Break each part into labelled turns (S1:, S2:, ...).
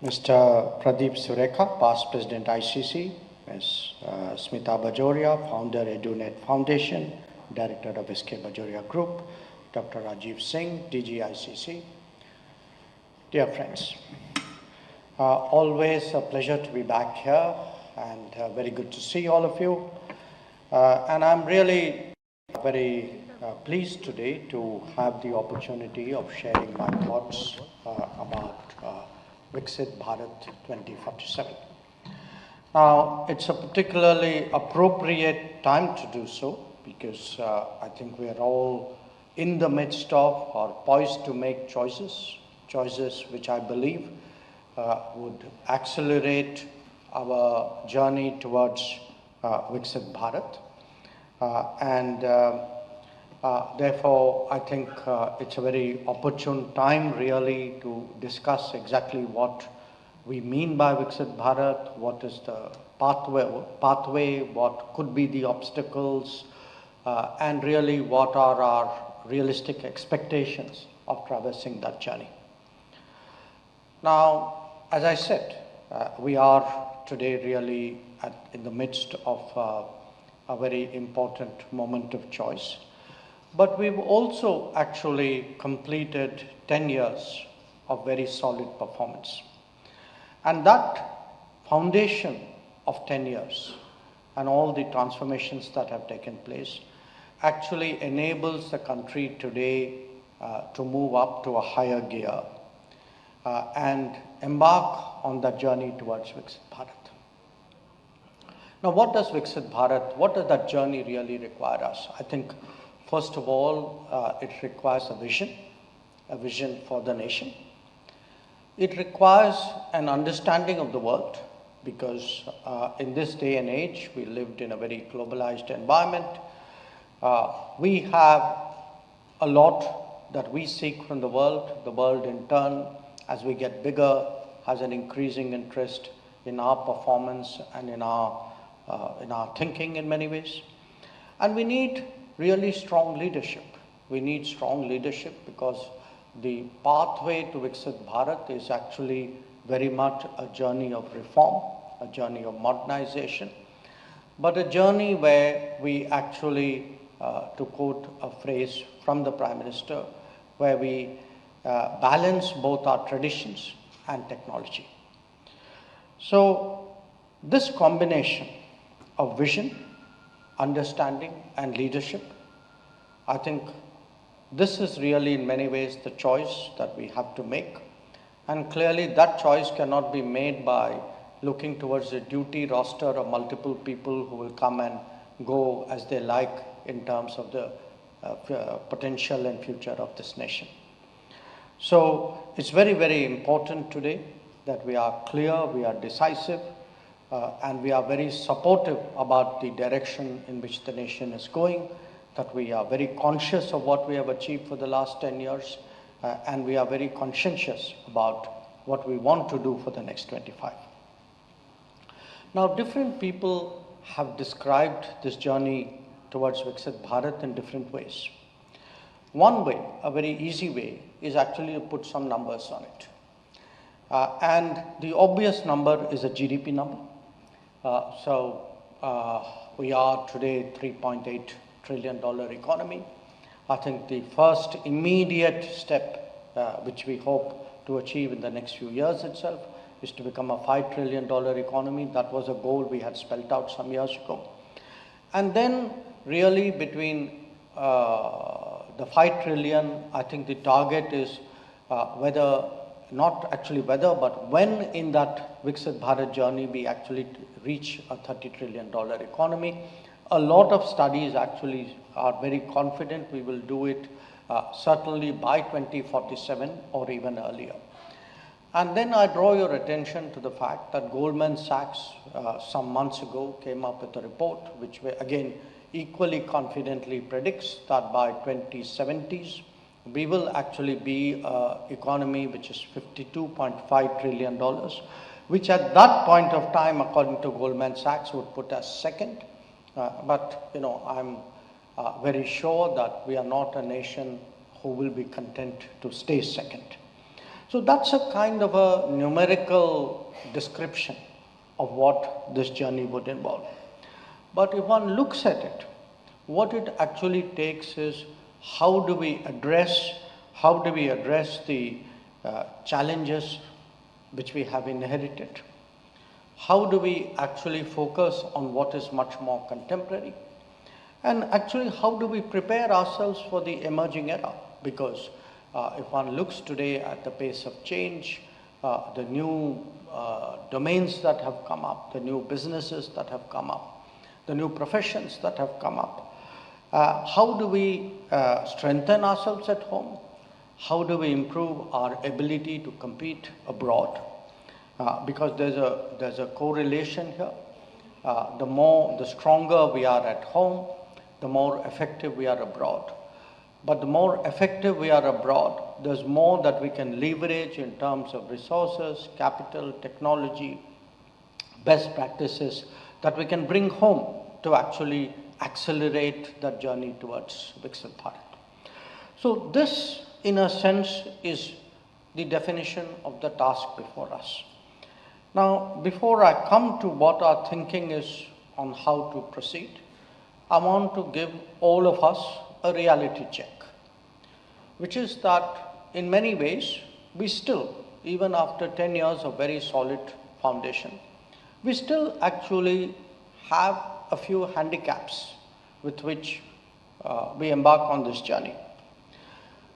S1: Mr. Pradeep Surekha, past President ICC, Ms. Smita Bajoria, founder EduNet Foundation, Director of SK Bajoria Group, Dr. Rajiv Singh, DG ICC. Dear friends, always a pleasure to be back here and very good to see all of you. And I'm really very pleased today to have the opportunity of sharing my thoughts about Viksit Bharat 2047. Now, it's a particularly appropriate time to do so because I think we are all in the midst of or poised to make choices which I believe would accelerate our journey towards Viksit Bharat. Therefore, I think it's a very opportune time really to discuss exactly what we mean by Viksit Bharat, what is the pathway, what could be the obstacles, and really what are our realistic expectations of traversing that journey. Now, as I said, we are today really in the midst of a very important moment of choice. But we've also actually completed 10 years of very solid performance. And that foundation of 10 years and all the transformations that have taken place actually enables the country today to move up to a higher gear and embark on that journey towards Viksit Bharat. Now, what does Viksit Bharat, what does that journey really require us? I think, first of all, it requires a vision for the nation. It requires an understanding of the world because in this day and age, we lived in a very globalized environment. We have a lot that we seek from the world. The world in turn, as we get bigger, has an increasing interest in our performance and in our thinking in many ways. And we need really strong leadership. We need strong leadership because the pathway to Viksit Bharat is actually very much a journey of reform, a journey of modernization, but a journey where we actually, to quote a phrase from the Prime Minister, where we balance both our traditions and technology. So this combination of vision, understanding and leadership, I think this is really in many ways the choice that we have to make. And clearly that choice cannot be made by looking towards a duty roster of multiple people who will come and go as they like in terms of the potential and future of this nation. So it's very, very important today that we are clear, we are decisive, and we are very supportive about the direction in which the nation is going, that we are very conscious of what we have achieved for the last 10 years, and we are very conscientious about what we want to do for the next 25. Now, different people have described this journey towards Viksit Bharat in different ways. One way, a very easy way, is actually to put some numbers on it. And the obvious number is a GDP number. We are today $3.8 trillion economy. I think the first immediate step, which we hope to achieve in the next few years itself, is to become a $5 trillion economy. That was a goal we had spelled out some years ago. And then really between the 5 trillion, I think the target is not actually whether, but when in that Viksit Bharat journey we actually reach a $30 trillion economy. A lot of studies actually are very confident we will do it certainly by 2047 or even earlier. And then I draw your attention to the fact that Goldman Sachs some months ago came up with a report which again equally confidently predicts that by 2070s we will actually be an economy which is $52.5 trillion, which at that point of time, according to Goldman Sachs, would put us second. But I'm very sure that we are not a nation who will be content to stay second. So that's a kind of a numerical description of what this journey would involve. But if one looks at it, what it actually takes is how do we address the challenges which we have inherited? How do we actually focus on what is much more contemporary? And actually, how do we prepare ourselves for the emerging era? Because if one looks today at the pace of change, the new domains that have come up, the new businesses that have come up, the new professions that have come up, how do we strengthen ourselves at home? How do we improve our ability to compete abroad? Because there's a correlation here. The stronger we are at home, the more effective we are abroad. But the more effective we are abroad, there's more that we can leverage in terms of resources, capital, technology, best practices that we can bring home to actually accelerate that journey towards Viksit Bharat. So this, in a sense, is the definition of the task before us. Now, before I come to what our thinking is on how to proceed, I want to give all of us a reality check, which is that in many ways, we still, even after 10 years of very solid foundation, we still actually have a few handicaps with which we embark on this journey.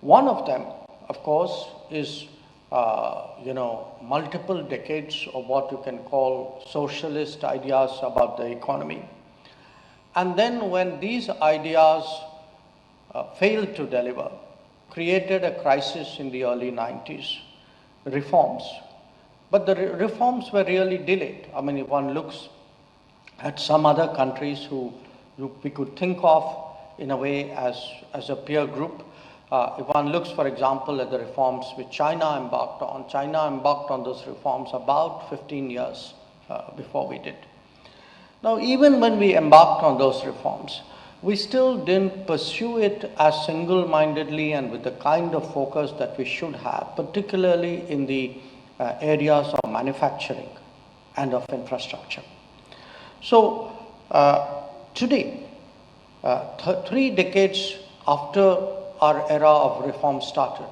S1: One of them, of course, is multiple decades of what you can call socialist ideas about the economy. And then when these ideas failed to deliver, created a crisis in the early 90s, reforms. But the reforms were really delayed. I mean, if one looks at some other countries who we could think of in a way as a peer group, if one looks, for example, at the reforms which China embarked on those reforms about 15 years before we did. Now, even when we embarked on those reforms, we still didn't pursue it as single-mindedly and with the kind of focus that we should have, particularly in the areas of manufacturing and of infrastructure. So, today, 3 decades after our era of reform started,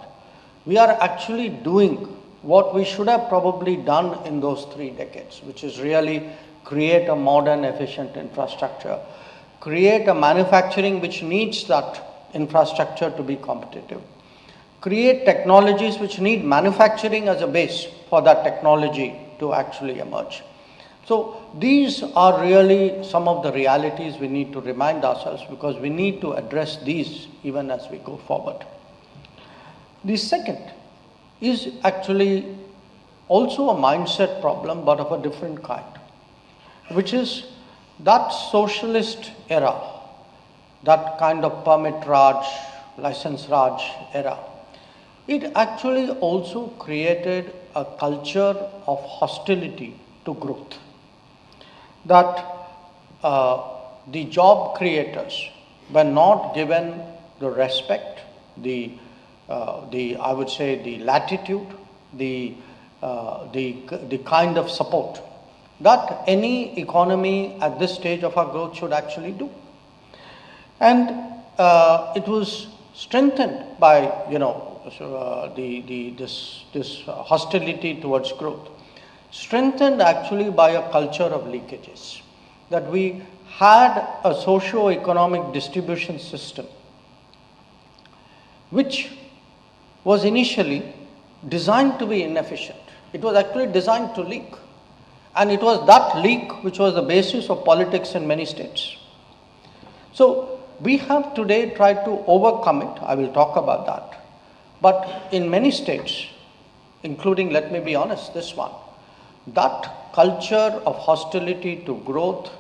S1: we are actually doing what we should have probably done in those 3 decades, which is really create a modern, efficient infrastructure, create a manufacturing which needs that infrastructure to be competitive, create technologies which need manufacturing as a base for that technology to actually emerge. So these are really some of the realities we need to remind ourselves, because we need to address these even as we go forward. The second is actually also a mindset problem, but of a different kind, which is that socialist era, that kind of permit Raj, license Raj era. It actually also created a culture of hostility to growth. That the job creators were not given the respect, I would say the latitude, the kind of support that any economy at this stage of our growth should actually do. And it was strengthened by this hostility towards growth, strengthened actually by a culture of leakages, that we had a socio-economic distribution system which was initially designed to be inefficient. It was actually designed to leak. And it was that leak which was the basis of politics in many states. So we have today tried to overcome it. I will talk about that. But in many states, including, let me be honest, this one, that culture of hostility to growth,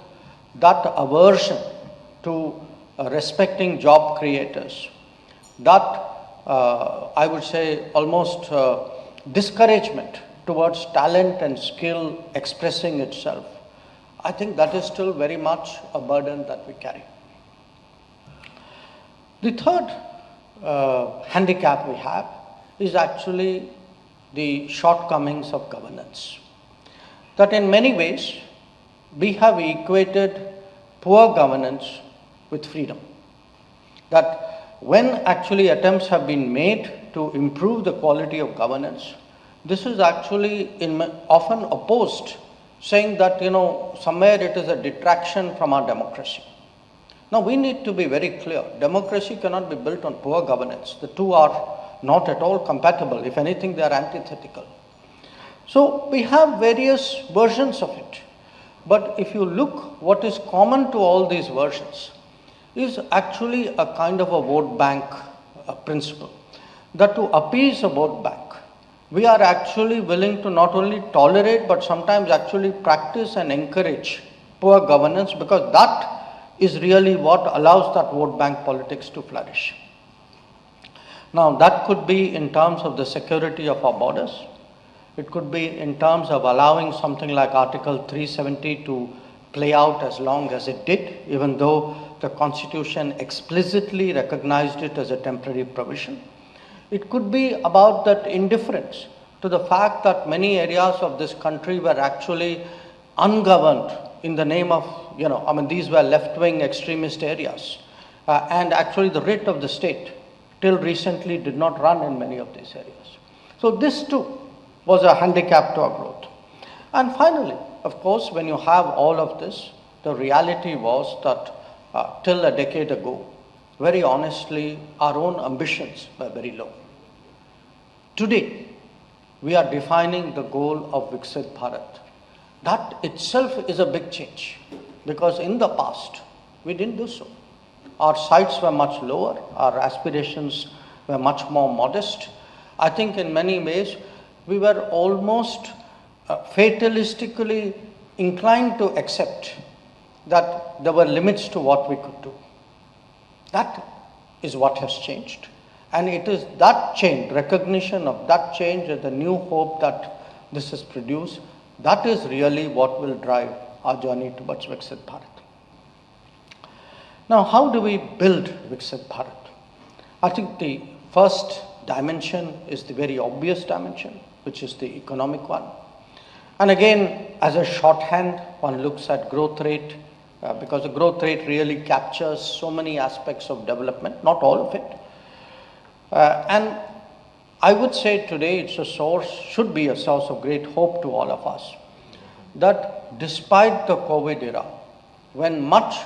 S1: that aversion to respecting job creators, that I would say almost discouragement towards talent and skill expressing itself, I think that is still very much a burden that we carry. The third handicap we have is actually the shortcomings of governance. That in many ways, we have equated poor governance with freedom. That when actually attempts have been made to improve the quality of governance, this is actually often opposed, saying that, somewhere it is a detraction from our democracy. Now, we need to be very clear. Democracy cannot be built on poor governance. The two are not at all compatible. If anything, they are antithetical. So, we have various versions of it. But if you look, what is common to all these versions is actually a kind of a vote bank principle. That to appease a vote bank, we are actually willing to not only tolerate but sometimes actually practice and encourage poor governance, because that is really what allows that vote bank politics to flourish. Now, that could be in terms of the security of our borders. It could be in terms of allowing something like Article 370 to play out as long as it did, even though the Constitution explicitly recognized it as a temporary provision. It could be about that indifference to the fact that many areas of this country were actually ungoverned in the name of, these were left-wing extremist areas. And actually the writ of the state till recently did not run in many of these areas. So this too was a handicap to our growth. And finally, of course, when you have all of this, the reality was that till a decade ago, very honestly, our own ambitions were very low. Today, we are defining the goal of Viksit Bharat. That itself is a big change, because in the past, we didn't do so. Our sights were much lower, our aspirations were much more modest. I think in many ways, we were almost fatalistically inclined to accept that there were limits to what we could do. That is what has changed. And it is that change, recognition of that change and the new hope that this has produced, that is really what will drive our journey towards Viksit Bharat. Now, how do we build Viksit Bharat? I think the first dimension is the very obvious dimension, which is the economic one. And again, as a shorthand, one looks at growth rate, because the growth rate really captures so many aspects of development, not all of it. And I would say today should be a source of great hope to all of us, that despite the COVID era, when much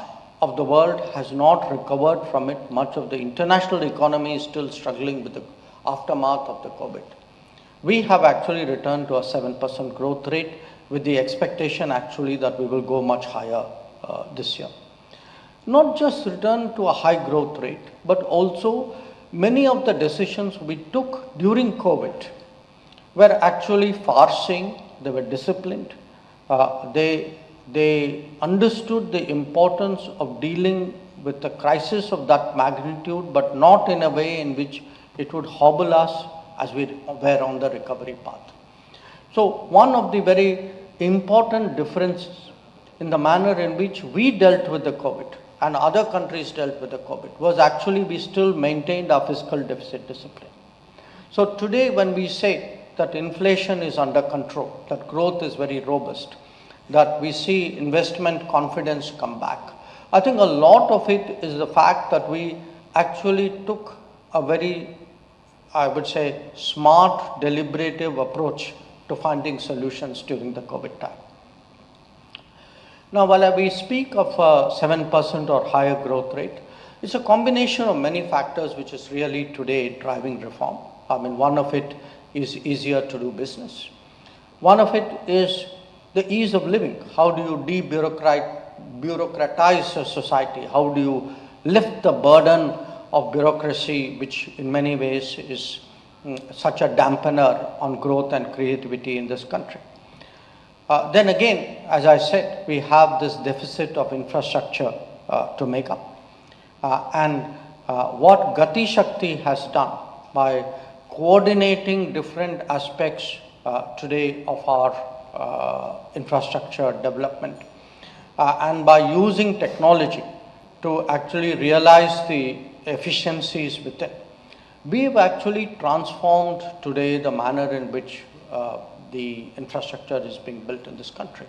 S1: of the world has not recovered from it, much of the international economy is still struggling with the aftermath of the COVID, we have actually returned to a 7% growth rate, with the expectation actually that we will go much higher this year. Not just return to a high growth rate, but also many of the decisions we took during COVID were actually far-seeing, they were disciplined, they understood the importance of dealing with the crisis of that magnitude, but not in a way in which it would hobble us as we were on the recovery path. So one of the very important differences in the manner in which we dealt with the COVID and other countries dealt with the COVID was actually we still maintained our fiscal deficit discipline. So today when we say that inflation is under control, that growth is very robust, that we see investment confidence come back, I think a lot of it is the fact that we actually took a very, I would say, smart, deliberative approach to finding solutions during the COVID time. Now, while we speak of 7% or higher growth rate, it's a combination of many factors which is really today driving reform. One of it is easier to do business. One of it is the ease of living. How do you bureaucratize a society? How do you lift the burden of bureaucracy, which in many ways is such a dampener on growth and creativity in this country? Then again, as I said, we have this deficit of infrastructure to make up. And what Gati Shakti has done by coordinating different aspects today of our infrastructure development and by using technology to actually realize the efficiencies within, we've actually transformed today the manner in which the infrastructure is being built in this country.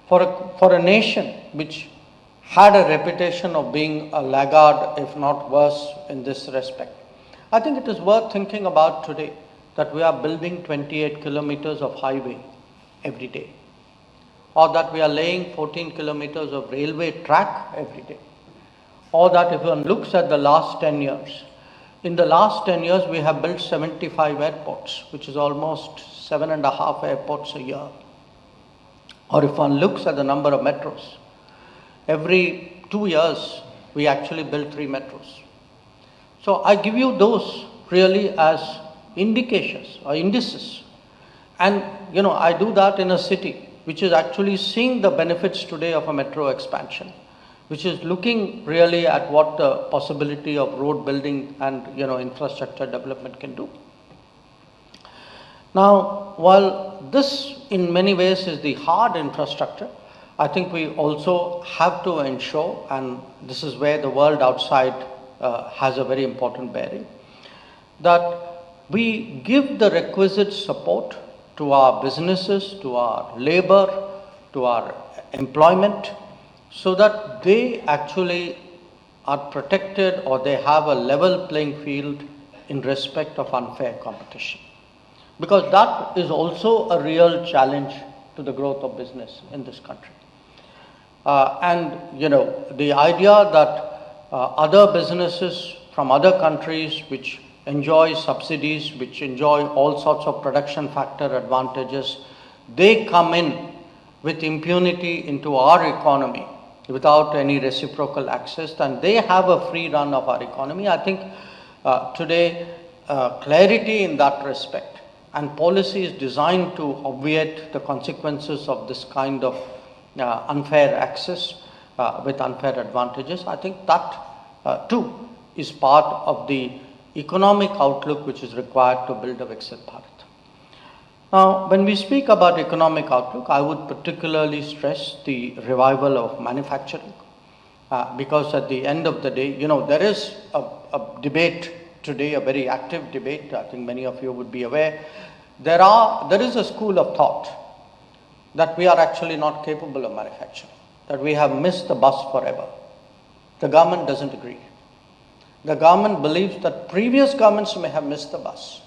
S1: For a nation which had a reputation of being a laggard, if not worse, in this respect, I think it is worth thinking about today that we are building 28 kilometers of highway every day, or that we are laying 14 kilometers of railway track every day, or that if one looks at the last 10 years, in the last 10 years we have built 75 airports, which is almost 7.5 airports a year. Or if one looks at the number of metros, every 2 years we actually build 3 metros. So I give you those really as indications or indices. And I do that in a city which is actually seeing the benefits today of a metro expansion, which is looking really at what the possibility of road building and infrastructure development can do. Now, while this in many ways is the hard infrastructure, I think we also have to ensure, and this is where the world outside has a very important bearing, that we give the requisite support to our businesses, to our labor, to our employment, so that they actually are protected or they have a level playing field in respect of unfair competition. Because that is also a real challenge to the growth of business in this country. The idea that other businesses from other countries which enjoy subsidies, which enjoy all sorts of production factor advantages, they come in with impunity into our economy without any reciprocal access, and they have a free run of our economy. I think today clarity in that respect and policy is designed to obviate the consequences of this kind of unfair access with unfair advantages. I think that too is part of the economic outlook which is required to build a Viksit Bharat. Now, when we speak about economic outlook, I would particularly stress the revival of manufacturing, because at the end of the day, there is a debate today, a very active debate. I think many of you would be aware. There is a school of thought that we are actually not capable of manufacturing, that we have missed the bus forever. The government doesn't agree. The government believes that previous governments may have missed the bus,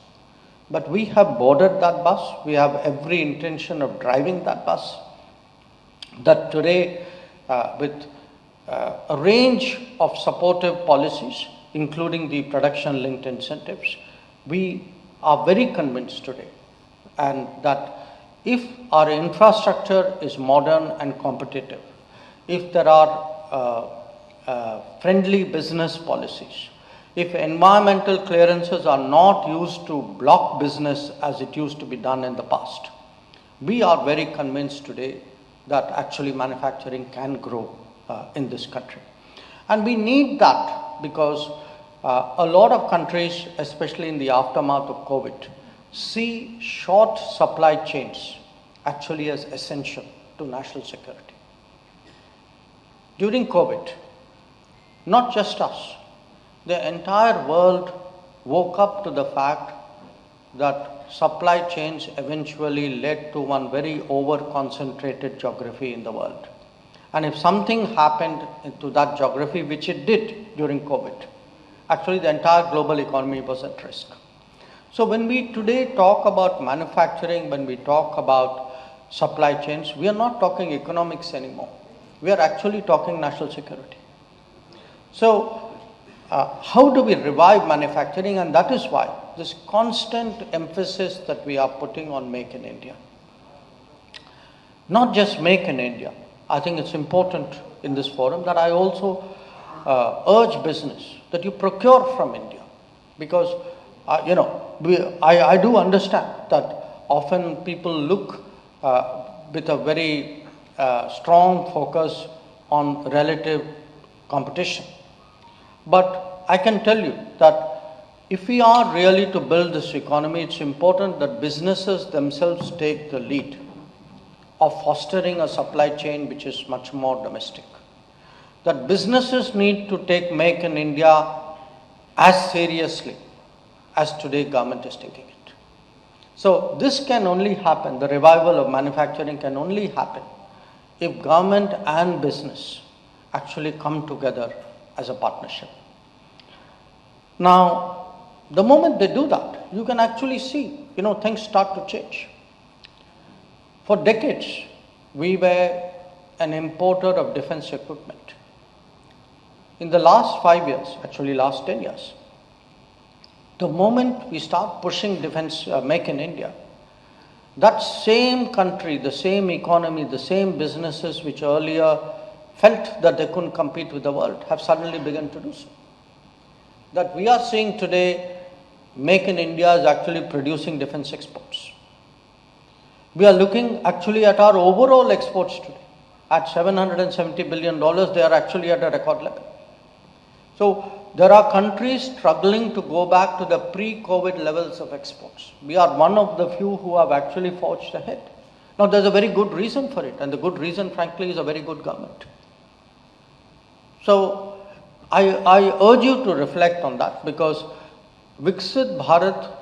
S1: but we have boarded that bus. We have every intention of driving that bus. That today, with a range of supportive policies, including the production-linked incentives, we are very convinced today, and that if our infrastructure is modern and competitive, if there are friendly business policies, if environmental clearances are not used to block business as it used to be done in the past, we are very convinced today that actually manufacturing can grow in this country. And we need that because a lot of countries, especially in the aftermath of COVID, see short supply chains actually as essential to national security. During COVID, not just us, the entire world woke up to the fact that supply chains eventually led to one very over-concentrated geography in the world. And if something happened to that geography, which it did during COVID, actually the entire global economy was at risk. So when we today talk about manufacturing, when we talk about supply chains, we are not talking economics anymore. We are actually talking national security. So how do we revive manufacturing? And that is why this constant emphasis that we are putting on Make in India. Not just Make in India. I think it's important in this forum that I also urge business that you procure from India, because I do understand that often people look with a very strong focus on relative competition. But I can tell you that if we are really to build this economy, it's important that businesses themselves take the lead of fostering a supply chain which is much more domestic. That businesses need to take Make in India as seriously as today government is thinking it. So this can only happen, the revival of manufacturing can only happen if government and business actually come together as a partnership. Now, the moment they do that, you can actually see, things start to change. For decades, we were an importer of defense equipment. In the last 5 years, actually last 10 years, the moment we start pushing defense, make in India, that same country, the same economy, the same businesses which earlier felt that they couldn't compete with the world have suddenly begun to do so. That we are seeing today, make in India is actually producing defense exports. We are looking actually at our overall exports today. At $770 billion, they are actually at a record level. So there are countries struggling to go back to the pre-COVID levels of exports. We are one of the few who have actually forged ahead. Now there's a very good reason for it, and the good reason frankly is a very good government. So I urge you to reflect on that, because Viksit Bharat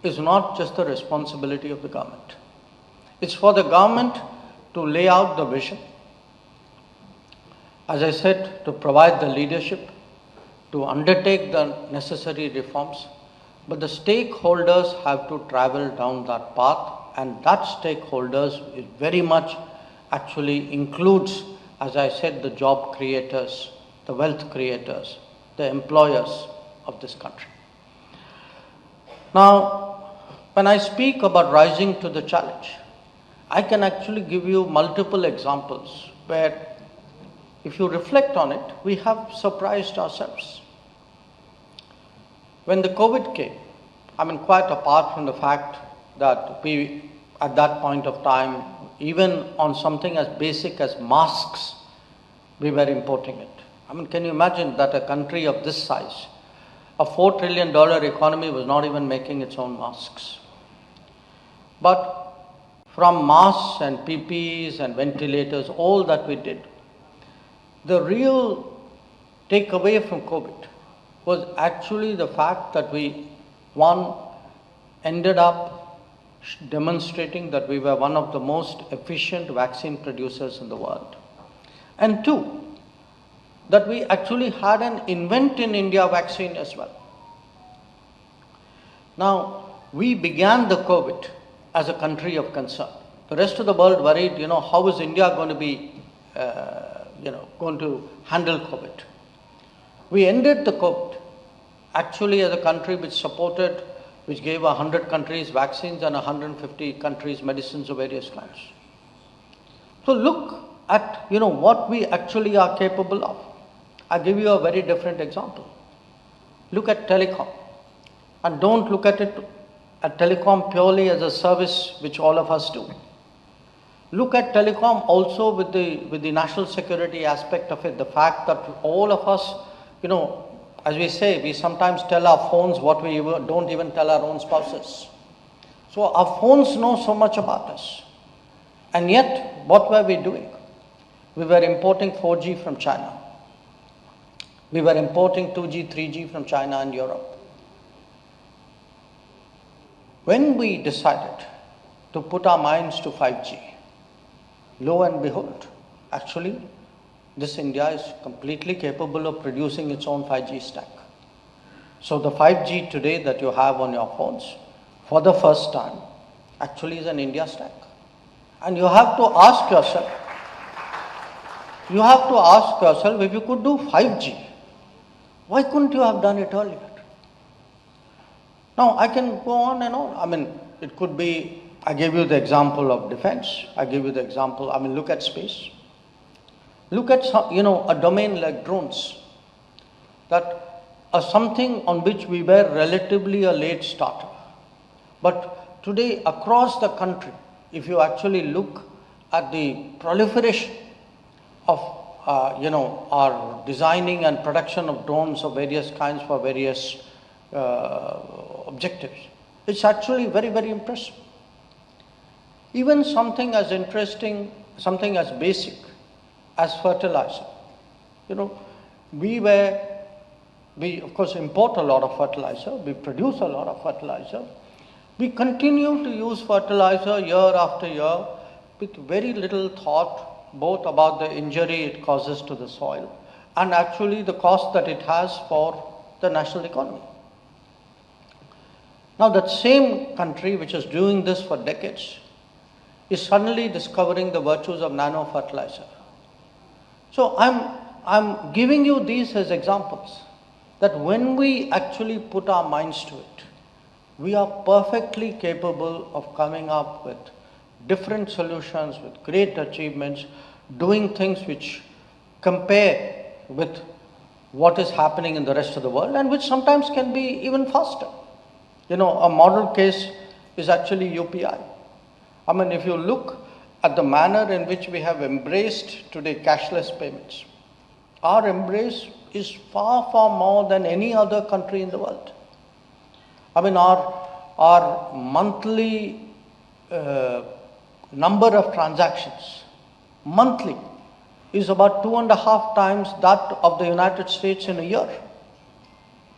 S1: is not just the responsibility of the government. It's for the government to lay out the vision, as I said, to provide the leadership, to undertake the necessary reforms, but the stakeholders have to travel down that path, and that stakeholders is very much actually includes, as I said, the job creators, the wealth creators, the employers of this country. Now, when I speak about rising to the challenge, I can actually give you multiple examples where, if you reflect on it, we have surprised ourselves. When the COVID came, quite apart from the fact that we, at that point of time, even on something as basic as masks, we were importing it. Can you imagine that a country of this size, a $4 trillion economy, was not even making its own masks? But from masks and PPEs and ventilators, all that we did, the real takeaway from COVID was actually the fact that we, one, ended up demonstrating that we were one of the most efficient vaccine producers in the world. And two, that we actually had an invent in India vaccine as well. Now, we began the COVID as a country of concern. The rest of the world worried, how is India going to be, going to handle COVID? We ended the COVID actually as a country which gave 100 countries vaccines and 150 countries medicines of various kinds. So look at, what we actually are capable of. I'll give you a very different example. Look at telecom, and don't look at telecom purely as a service which all of us do. Look at telecom also with the national security aspect of it, the fact that all of us, as we say, we sometimes tell our phones what we don't even tell our own spouses. So our phones know so much about us. And yet, what were we doing? We were importing 4G from China. We were importing 2G, 3G from China and Europe. When we decided to put our minds to 5G, lo and behold, actually, this India is completely capable of producing its own 5G stack. So the 5G today that you have on your phones, for the first time, actually is an India stack. And you have to ask yourself, if you could do 5G, why couldn't you have done it earlier? Now, I can go on and on. It could be, I gave you the example of defense. I gave you the example, look at space. Look at, a domain like drones. That something on which we were relatively a late starter. But today, across the country, if you actually look at the proliferation of our designing and production of drones of various kinds for various objectives, it's actually very, very impressive. Even something as interesting, something as basic as fertilizer. We were we of course import a lot of fertilizer, we produce a lot of fertilizer. We continue to use fertilizer year after year with very little thought both about the injury it causes to the soil and actually the cost that it has for the national economy. Now that same country which is doing this for decades is suddenly discovering the virtues of nano fertilizer. So I'm giving you these as examples that when we actually put our minds to it, we are perfectly capable of coming up with different solutions, with great achievements, doing things which compare with what is happening in the rest of the world and which sometimes can be even faster. A model case is actually UPI. I mean, if you look at the manner in which we have embraced today cashless payments, our embrace is far, far more than any other country in the world. I mean, our monthly number of transactions, monthly, is about 2.5 times that of the United States in a year.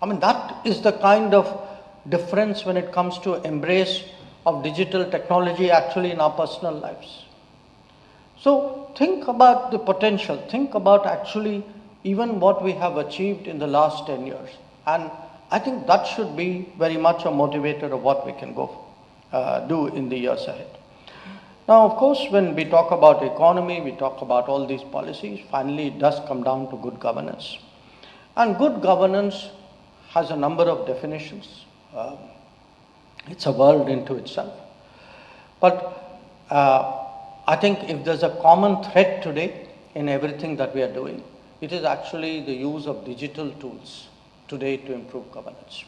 S1: I mean, that is the kind of difference when it comes to embrace of digital technology actually in our personal lives. So think about the potential, think about actually even what we have achieved in the last 10 years. And I think that should be very much a motivator of what we can go do in the years ahead. Now, of course, when we talk about economy, we talk about all these policies, finally it does come down to good governance. And good governance has a number of definitions. It's a world into itself. But I think if there's a common thread today in everything that we are doing, it is actually the use of digital tools today to improve governance.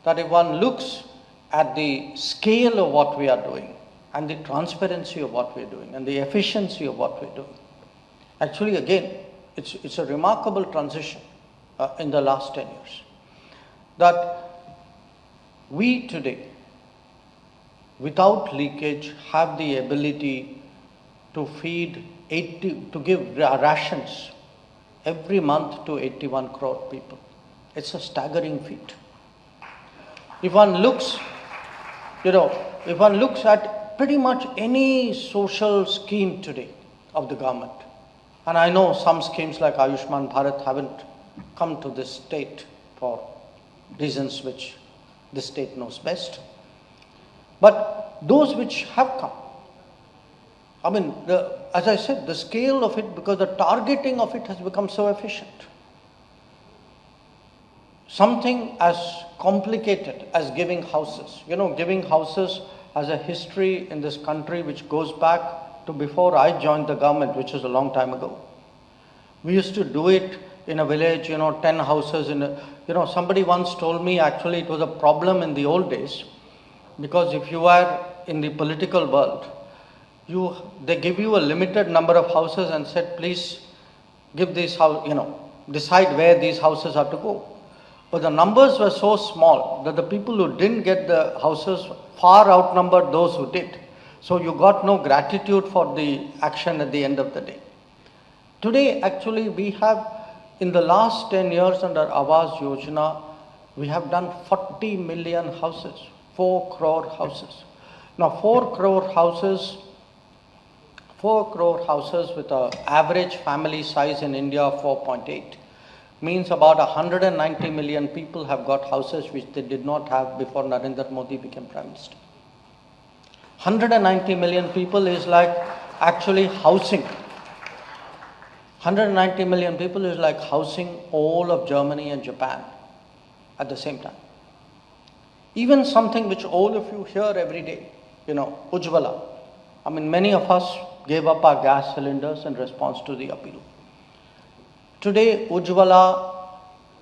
S1: That if one looks at the scale of what we are doing and the transparency of what we are doing and the efficiency of what we are doing, actually again, it's a remarkable transition in the last 10 years. That we today, without leakage, have the ability to give rations every month to 81 crore people. It's a staggering feat. If one looks, at pretty much any social scheme today of the government, and I know some schemes like Ayushman Bharat haven't come to this state for reasons which the state knows best, but those which have come, I mean, as I said, the scale of it, because the targeting of it has become so efficient. Something as complicated as giving houses. Giving houses has a history in this country which goes back to before I joined the government, which was a long time ago. We used to do it in a village, 10 houses somebody once told me actually it was a problem in the old days, because if you are in the political world, they give you a limited number of houses and said, please give these decide where these houses are to go. But the numbers were so small that the people who didn't get the houses far outnumbered those who did. So you got no gratitude for the action at the end of the day. Today, actually, we have, in the last 10 years under Awas Yojana, we have done 40 million houses, 4 crore houses. Now, 4 crore houses with an average family size in India of 4.8 means about 190 million people have got houses which they did not have before Narendra Modi became Prime Minister. 190 million people is like actually housing. 190 million people is like housing all of Germany and Japan at the same time. Even something which all of you hear every day, Ujjwala. I mean, many of us gave up our gas cylinders in response to the appeal. Today, Ujjwala,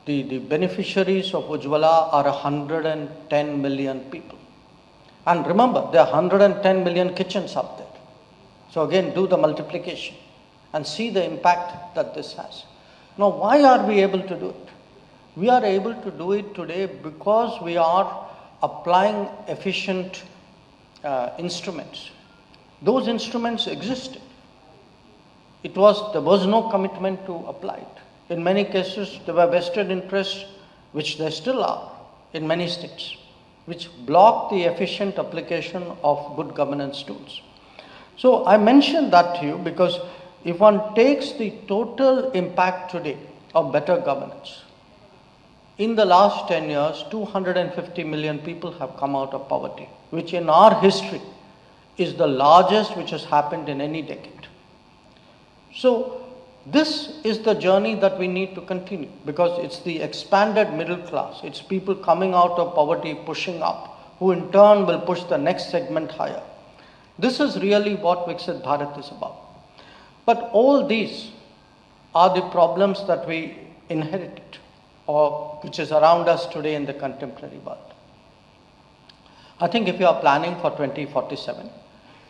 S1: the beneficiaries of Ujjwala are 110 million people. And remember, there are 110 million kitchens out there. So again, do the multiplication and see the impact that this has. Now, why are we able to do it? We are able to do it today because we are applying efficient instruments. Those instruments existed. There was no commitment to apply it. In many cases, there were vested interests which there still are in many states, which block the efficient application of good governance tools. So I mentioned that to you because if one takes the total impact today of better governance, in the last 10 years, 250 million people have come out of poverty, which in our history is the largest which has happened in any decade. So this is the journey that we need to continue because it's the expanded middle class. It's people coming out of poverty, pushing up, who in turn will push the next segment higher. This is really what Viksit Bharat is about. But all these are the problems that we inherited or which is around us today in the contemporary world. I think if you are planning for 2047,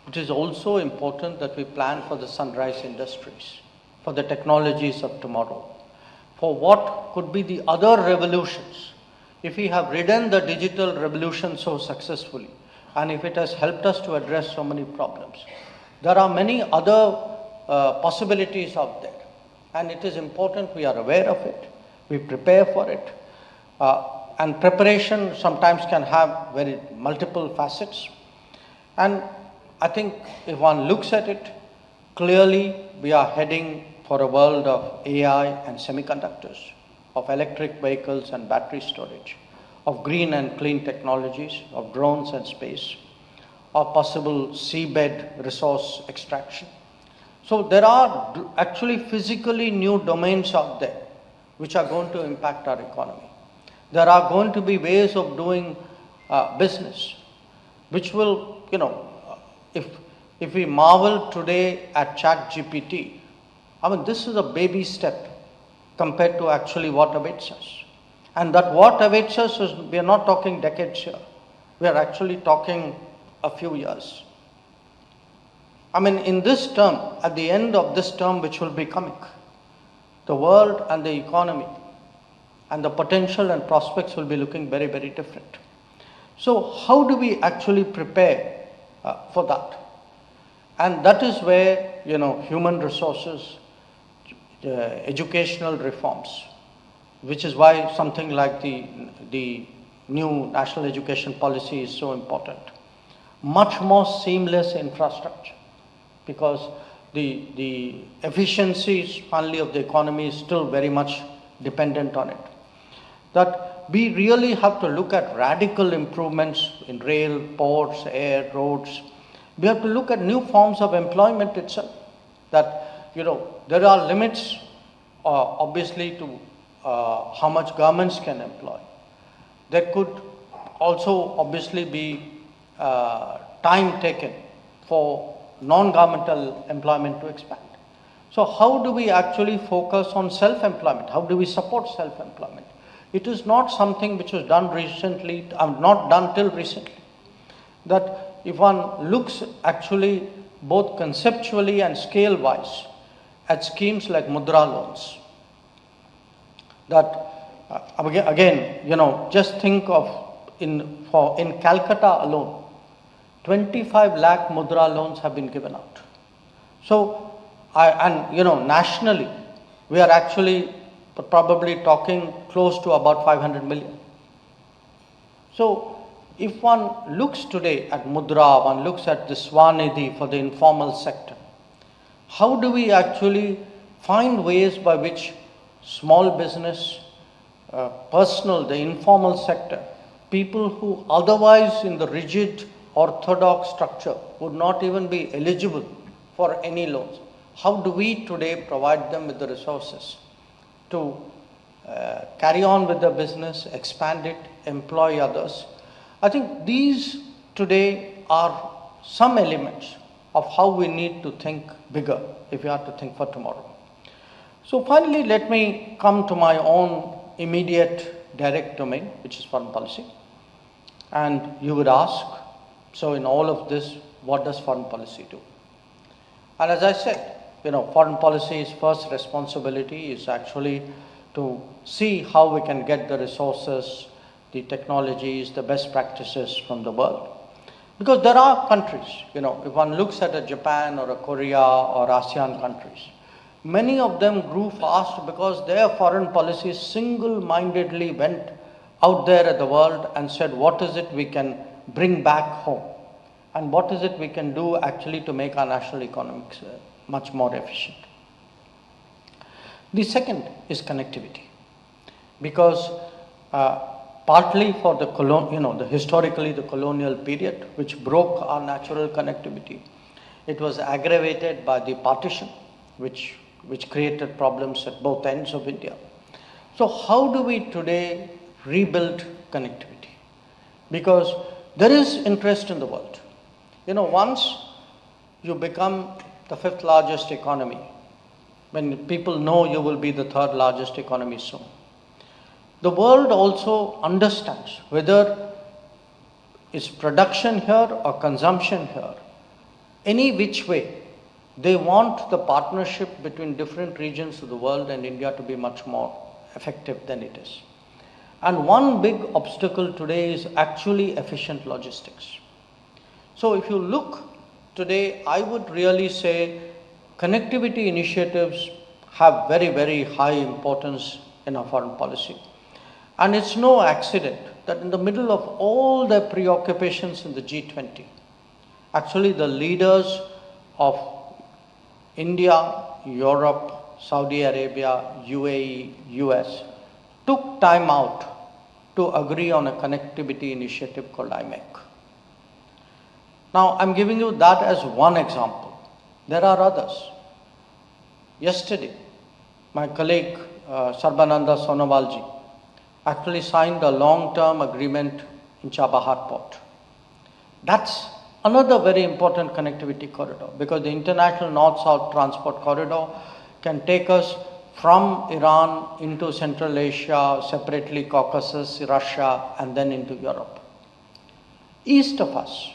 S1: it is also important that we plan for the sunrise industries, for the technologies of tomorrow, for what could be the other revolutions. If we have ridden the digital revolution so successfully, and if it has helped us to address so many problems, there are many other possibilities out there. And it is important we are aware of it, we prepare for it. And preparation sometimes can have very multiple facets. And I think if one looks at it, clearly we are heading for a world of AI and semiconductors, of electric vehicles and battery storage, of green and clean technologies, of drones and space, of possible seabed resource extraction. So there are actually physically new domains out there which are going to impact our economy. There are going to be ways of doing business which will, if we marvel today at ChatGPT, I mean, this is a baby step compared to actually what awaits us. And that what awaits us is, we are not talking decades here. We are actually talking a few years. I mean, in this term, at the end of this term which will be coming, the world and the economy and the potential and prospects will be looking very, very different. So how do we actually prepare for that? And that is where, human resources, educational reforms, which is why something like the new national education policy is so important. Much more seamless infrastructure, because the efficiencies finally of the economy is still very much dependent on it. That we really have to look at radical improvements in rail, ports, air, roads. We have to look at new forms of employment itself. That, there are limits obviously to how much governments can employ. There could also obviously be time taken for non-governmental employment to expand. So how do we actually focus on self-employment? How do we support self-employment? It is not something which was done recently, not done till recently. That if one looks actually both conceptually and scale-wise at schemes like Mudra loans, that again, just think of in Calcutta alone, 25 lakh Mudra loans have been given out. So, nationally, we are actually probably talking close to about 500 million. So, if one looks today at Mudra, one looks at the Swanidhi for the informal sector, how do we actually find ways by which small business, personal, the informal sector, people who otherwise in the rigid orthodox structure would not even be eligible for any loans, how do we today provide them with the resources to carry on with the business, expand it, employ others? I think these today are some elements of how we need to think bigger if we are to think for tomorrow. So finally, let me come to my own immediate direct domain, which is foreign policy. And you would ask, so in all of this, what does foreign policy do? And as I said, foreign policy's first responsibility is actually to see how we can get the resources, the technologies, the best practices from the world. Because there are countries, if one looks at a Japan or a Korea or ASEAN countries, Many of them grew fast because their foreign policy single-mindedly went out there at the world and said, what is it we can bring back home? And what is it we can do actually to make our national economics much more efficient? The second is connectivity, because partly for the historically the colonial period, which broke our natural connectivity, it was aggravated by the partition, which created problems at both ends of India. So how do we today rebuild connectivity? Because there is interest in the world. Once you become the 5th largest economy, when people know you will be the 3rd largest economy soon, the world also understands whether it's production here or consumption here, any which way, they want the partnership between different regions of the world and India to be much more effective than it is. And one big obstacle today is actually efficient logistics. So if you look today, I would really say connectivity initiatives have very, very high importance in our foreign policy. And it's no accident that in the middle of all their preoccupations in the G20, actually the leaders of India, Europe, Saudi Arabia, UAE, US took time out to agree on a connectivity initiative called IMEC. Now, I'm giving you that as one example. There are others. Yesterday, my colleague Sarbananda Sonovalji actually signed a long-term agreement in Chabahar port. That's another very important connectivity corridor, because the international north-south transport corridor can take us from Iran into Central Asia, separately Caucasus, Russia, and then into Europe. East of us,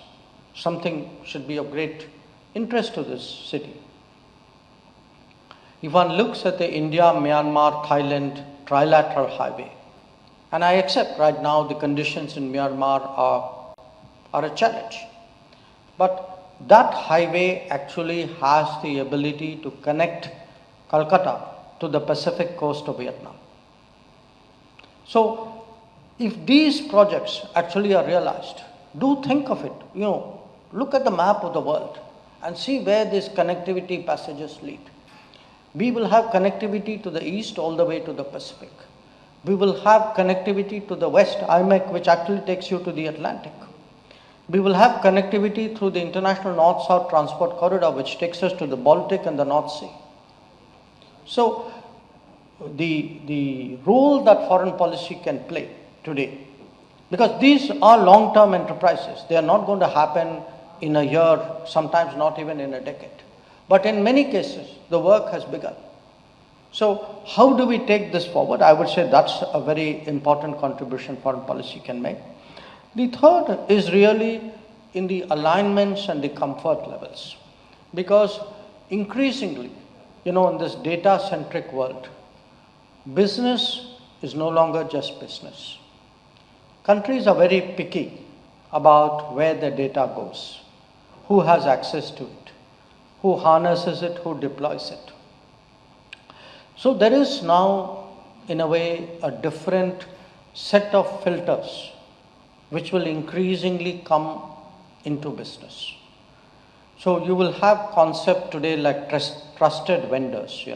S1: something should be of great interest to this city. If one looks at the India, Myanmar, Thailand trilateral highway, and I accept right now the conditions in Myanmar are a challenge, but that highway actually has the ability to connect Calcutta to the Pacific coast of Vietnam. So if these projects actually are realized, do think of it, look at the map of the world and see where these connectivity passages lead. We will have connectivity to the east all the way to the Pacific. We will have connectivity to the west, IMEC, which actually takes you to the Atlantic. We will have connectivity through the international north-south transport corridor, which takes us to the Baltic and the North Sea. So the role that foreign policy can play today, because these are long-term enterprises, they are not going to happen in a year, sometimes not even in a decade. But in many cases, the work has begun. So how do we take this forward? I would say that's a very important contribution foreign policy can make. The third is really in the alignments and the comfort levels, because increasingly, in this data-centric world, business is no longer just business. Countries are very picky about where their data goes, who has access to it, who harnesses it, who deploys it. So there is now, in a way, a different set of filters which will increasingly come into business. So you will have concept today like trusted vendors,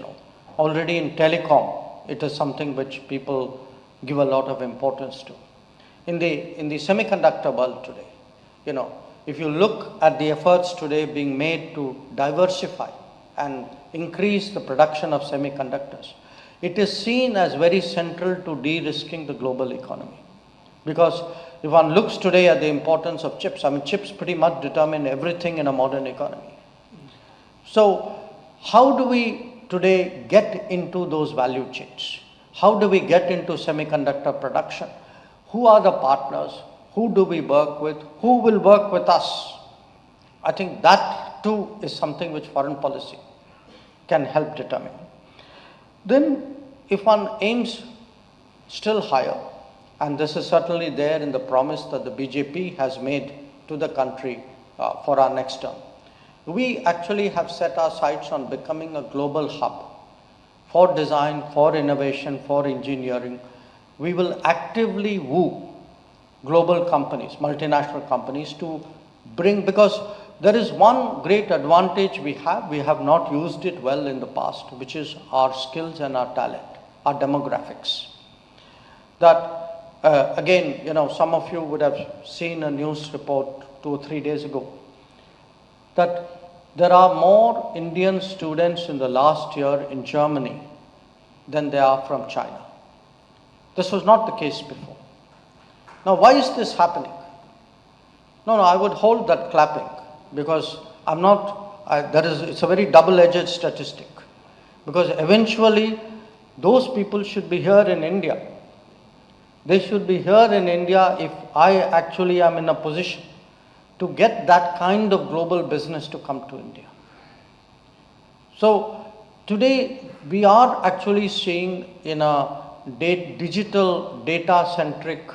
S1: Already in telecom, it is something which people give a lot of importance to. In the semiconductor world today, if you look at the efforts today being made to diversify and increase the production of semiconductors, it is seen as very central to de-risking the global economy. Because if one looks today at the importance of chips, chips pretty much determine everything in a modern economy. So how do we today get into those value chains? How do we get into semiconductor production? Who are the partners? Who do we work with? Who will work with us? I think that too is something which foreign policy can help determine. Then if one aims still higher, and this is certainly there in the promise that the BJP has made to the country for our next term, we actually have set our sights on becoming a global hub for design, for innovation, for engineering. We will actively woo global companies, multinational companies to bring, because there is one great advantage we have not used it well in the past, which is our skills and our talent, our demographics. That again, some of you would have seen a news report 2 or 3 days ago that there are more Indian students in the last year in Germany than there are from China. This was not the case before. Now, why is this happening? No, I would hold that clapping, because it's a very double-edged statistic. Because eventually, those people should be here in India. They should be here in India if I actually am in a position to get that kind of global business to come to India. So today we are actually seeing in a digital data-centric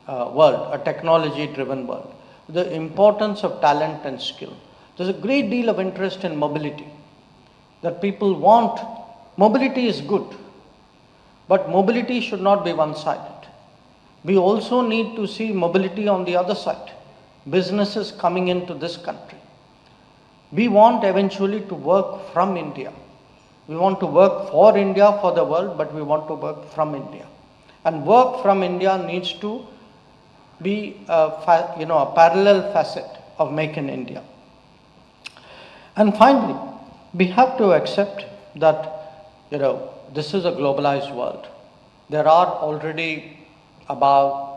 S1: world, a technology-driven world, the importance of talent and skill. There's a great deal of interest in mobility, that people want. Mobility is good, but mobility should not be one-sided. We also need to see mobility on the other side. Businesses coming into this country. We want eventually to work from India. We want to work for India, for the world, but we want to work from India. And work from India needs to be a parallel facet of Make in India. And finally, we have to accept that this is a globalized world. There are already about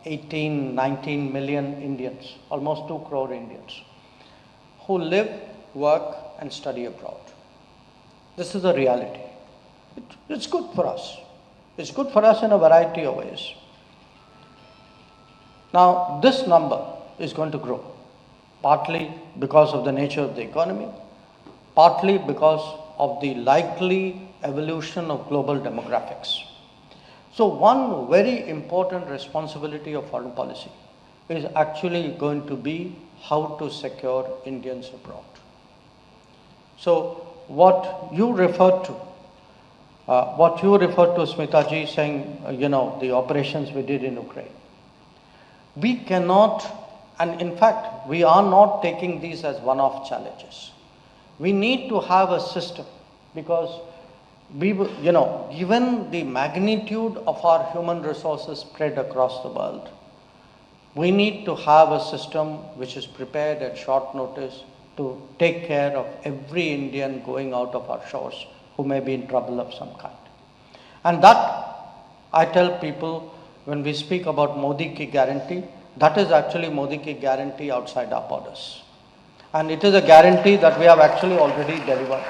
S1: 18, 19 million Indians, almost 2 crore Indians, who live, work and study abroad. This is a reality. It's good for us. It's good for us in a variety of ways. Now, this number is going to grow, partly because of the nature of the economy, partly because of the likely evolution of global demographics. So one very important responsibility of foreign policy is actually going to be how to secure Indians abroad. So what you referred to, Smitaji, saying, the operations we did in Ukraine, we cannot, and in fact, we are not taking these as one-off challenges. We need to have a system, because given the magnitude of our human resources spread across the world, we need to have a system which is prepared at short notice to take care of every Indian going out of our shores who may be in trouble of some kind. And that, I tell people, when we speak about Modi Ki Guarantee, that is actually Modi Ki Guarantee outside our borders. And it is a guarantee that we have actually already delivered.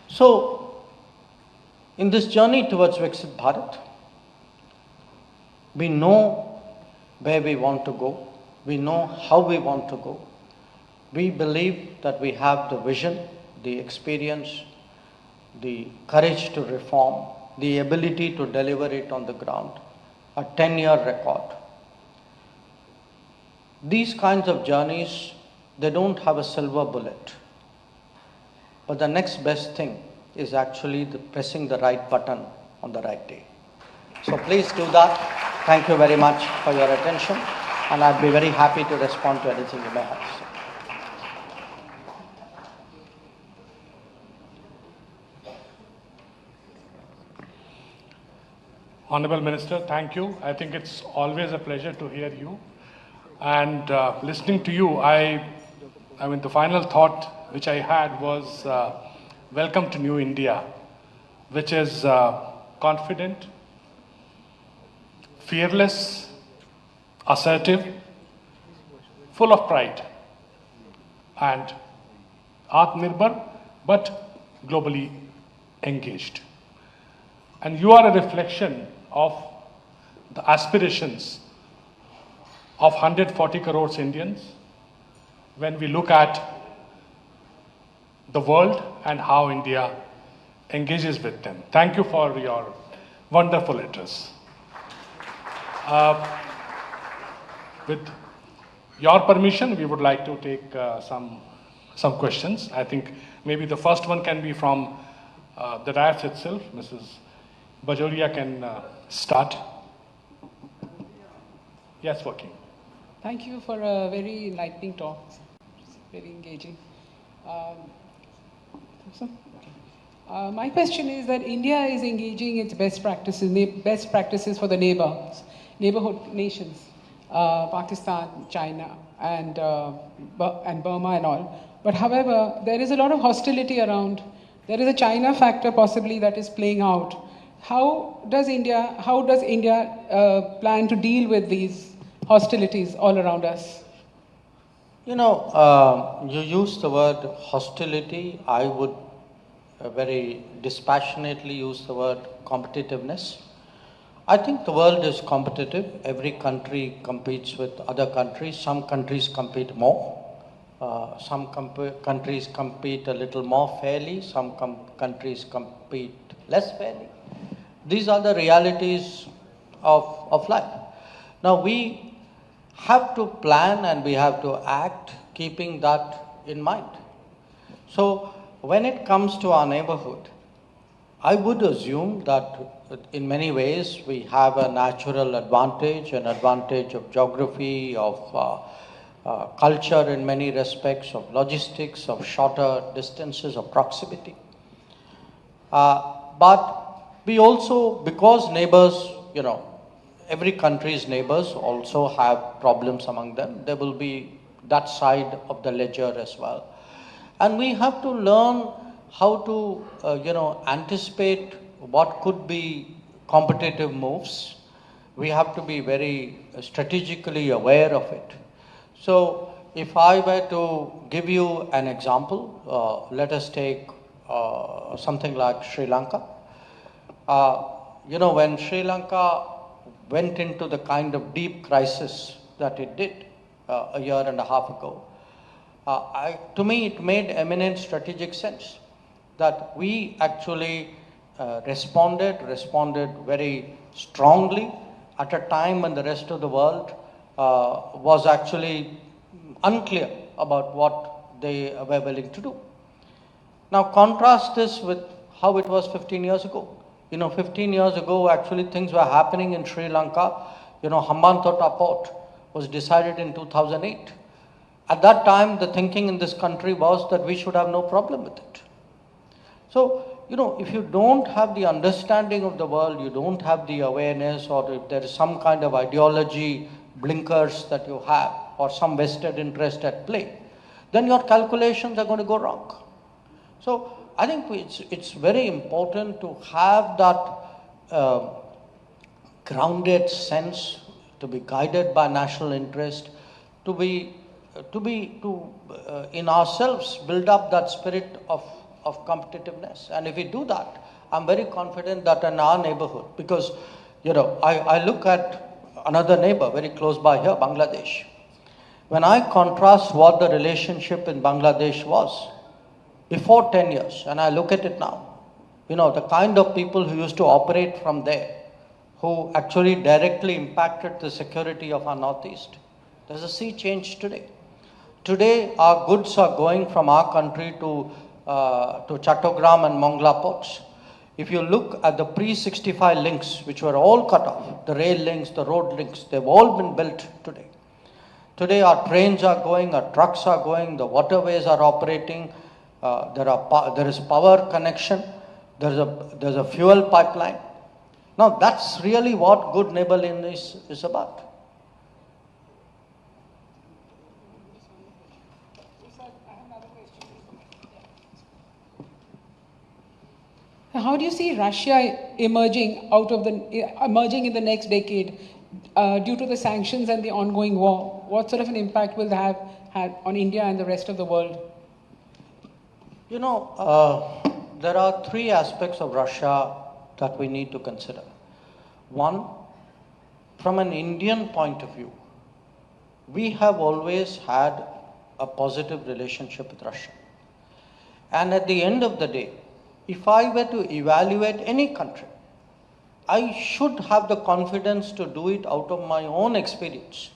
S1: So, in this journey towards Viksit Bharat, we know where we want to go. We know how we want to go. We believe that we have the vision, the experience, the courage to reform, the ability to deliver it on the ground, a 10-year record. These kinds of journeys, they don't have a silver bullet. But the next best thing is actually pressing the right button on the right day. So please do that. Thank you very much for your attention, and I'd be very happy to respond to anything you may have to say.
S2: Honorable Minister, thank you. I think it's always a pleasure to hear you. And listening to you, I mean, the final thought which I had was welcome to New India, which is confident, fearless, assertive, full of pride, and Atmanirbhar, but globally engaged. And you are a reflection of the aspirations of 140 crores Indians when we look at the world and how India engages with them. Thank you for your wonderful address. With your permission, we would like to take some questions. I think maybe the first one can be from the dais itself. Mrs. Bajoria can start. Yes, working.
S3: Thank you for a very enlightening talk. It's very engaging. My question is that India is engaging its best practices for the neighborhood nations, Pakistan, China, and Burma and all. But however, there is a lot of hostility around. There is a China factor possibly that is playing out. How does India plan to deal with these hostilities all around us?
S1: You know, you use the word hostility. I would very dispassionately use the word competitiveness. I think the world is competitive. Every country competes with other countries. Some countries compete more. Some countries compete a little more fairly. Some countries compete less fairly. These are the realities of life. Now we have to plan and we have to act keeping that in mind. So when it comes to our neighborhood, I would assume that in many ways we have a natural advantage, an advantage of geography, of culture in many respects, of logistics, of shorter distances, of proximity. But we also, because neighbors, you know, every country's neighbors also have problems among them. There will be that side of the ledger as well. And we have to learn how to, anticipate what could be competitive moves. We have to be very strategically aware of it. So if I were to give you an example, let us take something like Sri Lanka. When Sri Lanka went into the kind of deep crisis that it did a year and a half ago, to me it made eminent strategic sense that we actually responded very strongly at a time when the rest of the world was actually unclear about what they were willing to do. Now contrast this with how it was 15 years ago. 15 years ago, actually things were happening in Sri Lanka. Hambantota port was decided in 2008. At that time, the thinking in this country was that we should have no problem with it. So, if you don't have the understanding of the world, you don't have the awareness, or if there is some kind of ideology blinkers that you have, or some vested interest at play, then your calculations are going to go wrong. So, I think it's very important to have that grounded sense, to be guided by national interest, to in ourselves build up that spirit of competitiveness. And if we do that, I'm very confident that in our neighborhood, because I look at another neighbor very close by here, Bangladesh. When I contrast what the relationship in Bangladesh was before 10 years, and I look at it now, the kind of people who used to operate from there, who actually directly impacted the security of our Northeast, there's a sea change today. Today, our goods are going from our country to Chattogram and Mongla ports. If you look at the pre-65 links, which were all cut off, the rail links, the road links, they've all been built today. Today, our trains are going, our trucks are going, the waterways are operating. There is power connection, there's a fuel pipeline. Now that's really what good neighborhood is about.
S3: How do you see Russia emerging in the next decade due to the sanctions and the ongoing war? What sort of an impact will that have on India and the rest of the world?
S1: There are three aspects of Russia that we need to consider. One, from an Indian point of view, we have always had a positive relationship with Russia. And at the end of the day, if I were to evaluate any country, I should have the confidence to do it out of my own experience,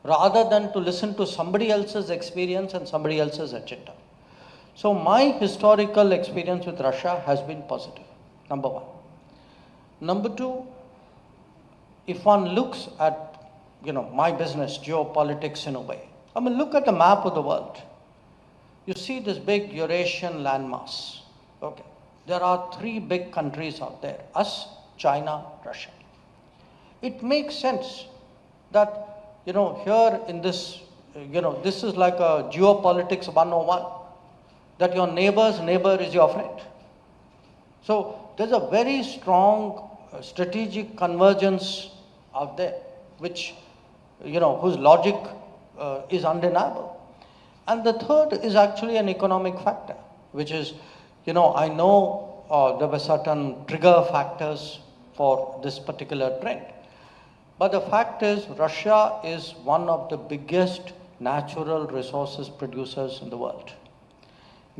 S1: rather than to listen to somebody else's experience and somebody else's agenda. So my historical experience with Russia has been positive, number one. Number two, if one looks at, my business, geopolitics in a way, look at the map of the world. You see this big Eurasian landmass. Okay. There are three big countries out there, us, China, Russia. It makes sense that, here in this, this is like a geopolitics 101, that your neighbor's neighbor is your friend. So there's a very strong strategic convergence out there, which, whose logic is undeniable. And the third is actually an economic factor, which is, I know there were certain trigger factors for this particular trend. But the fact is, Russia is one of the biggest natural resources producers in the world.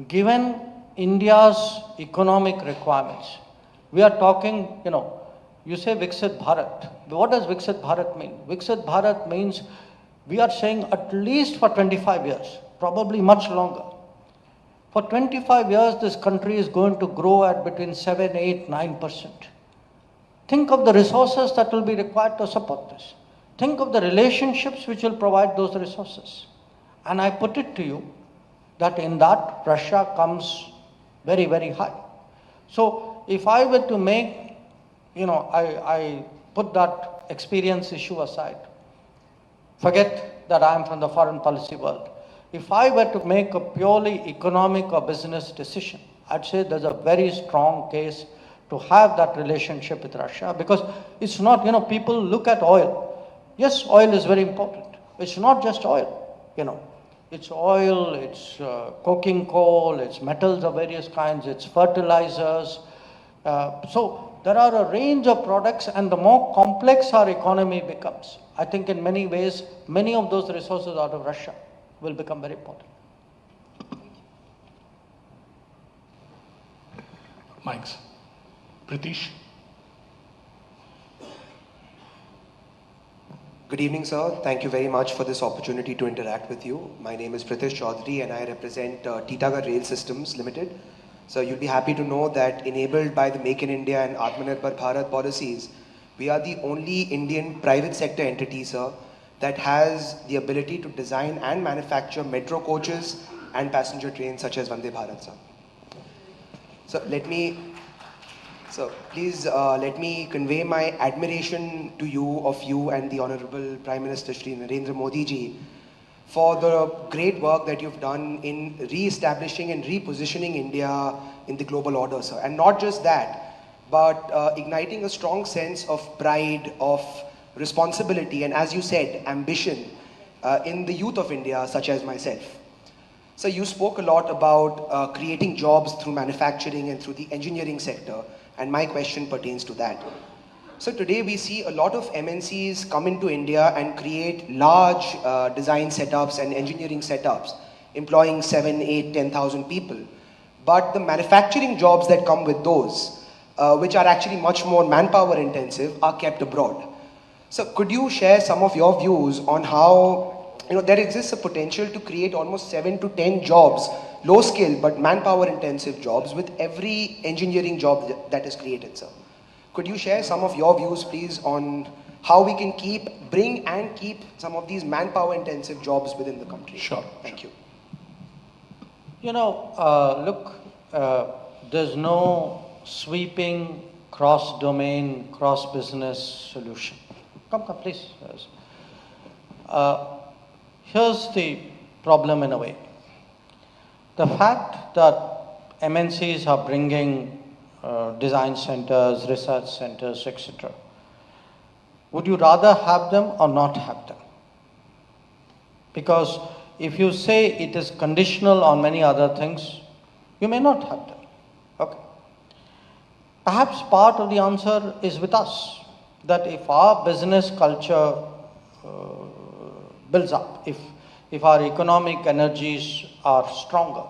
S1: Given India's economic requirements, we are talking, you say Viksit Bharat. What does Viksit Bharat mean? Viksit Bharat means we are saying at least for 25 years, probably much longer. For 25 years, this country is going to grow at between 7, 8, 9%. Think of the resources that will be required to support this. Think of the relationships which will provide those resources. And I put it to you that in that, Russia comes very, very high. So if I were to make, I put that experience issue aside. Forget that I am from the foreign policy world. If I were to make a purely economic or business decision, I'd say there's a very strong case to have that relationship with Russia, because it's not, people look at oil. Yes, oil is very important. It's not just oil, It's oil, it's coking coal, it's metals of various kinds, it's fertilizers. So there are a range of products, and the more complex our economy becomes, I think in many ways, many of those resources out of Russia will become very important.
S2: Mics. Pritish.
S4: Good evening, sir. Thank you very much for this opportunity to interact with you. My name is Pritish Chaudhary and I represent Titagarh Rail Systems Limited. So you'll be happy to know that enabled by the Make in India and Atmanirbhar Bharat policies, we are the only Indian private sector entity, sir, that has the ability to design and manufacture metro coaches and passenger trains such as Vande Bharat, sir. So please let me convey my admiration to you and the Honorable Prime Minister Shri Narendra Modi ji for the great work that you've done in re-establishing and repositioning India in the global order, sir. And not just that, but igniting a strong sense of pride, of responsibility, and as you said, ambition in the youth of India, such as myself. So you spoke a lot about creating jobs through manufacturing and through the engineering sector, and my question pertains to that. So today we see a lot of MNCs come into India and create large design setups and engineering setups, employing 7, 8, 10,000 people. But the manufacturing jobs that come with those, which are actually much more manpower intensive, are kept abroad. So could you share some of your views on how there exists a potential to create almost 7 to 10 jobs, low skill but manpower intensive jobs with every engineering job that is created, sir? Could you share some of your views, please, on how we can bring and keep some of these manpower intensive jobs within the country?
S2: Sure.
S4: Thank you.
S1: Look, there's no sweeping cross-domain, cross-business solution. Come, please. Here's the problem in a way. The fact that MNCs are bringing design centers, research centers, etc. Would you rather have them or not have them? Because if you say it is conditional on many other things, you may not have them. Okay. Perhaps part of the answer is with us, that if our business culture builds up, if our economic energies are stronger,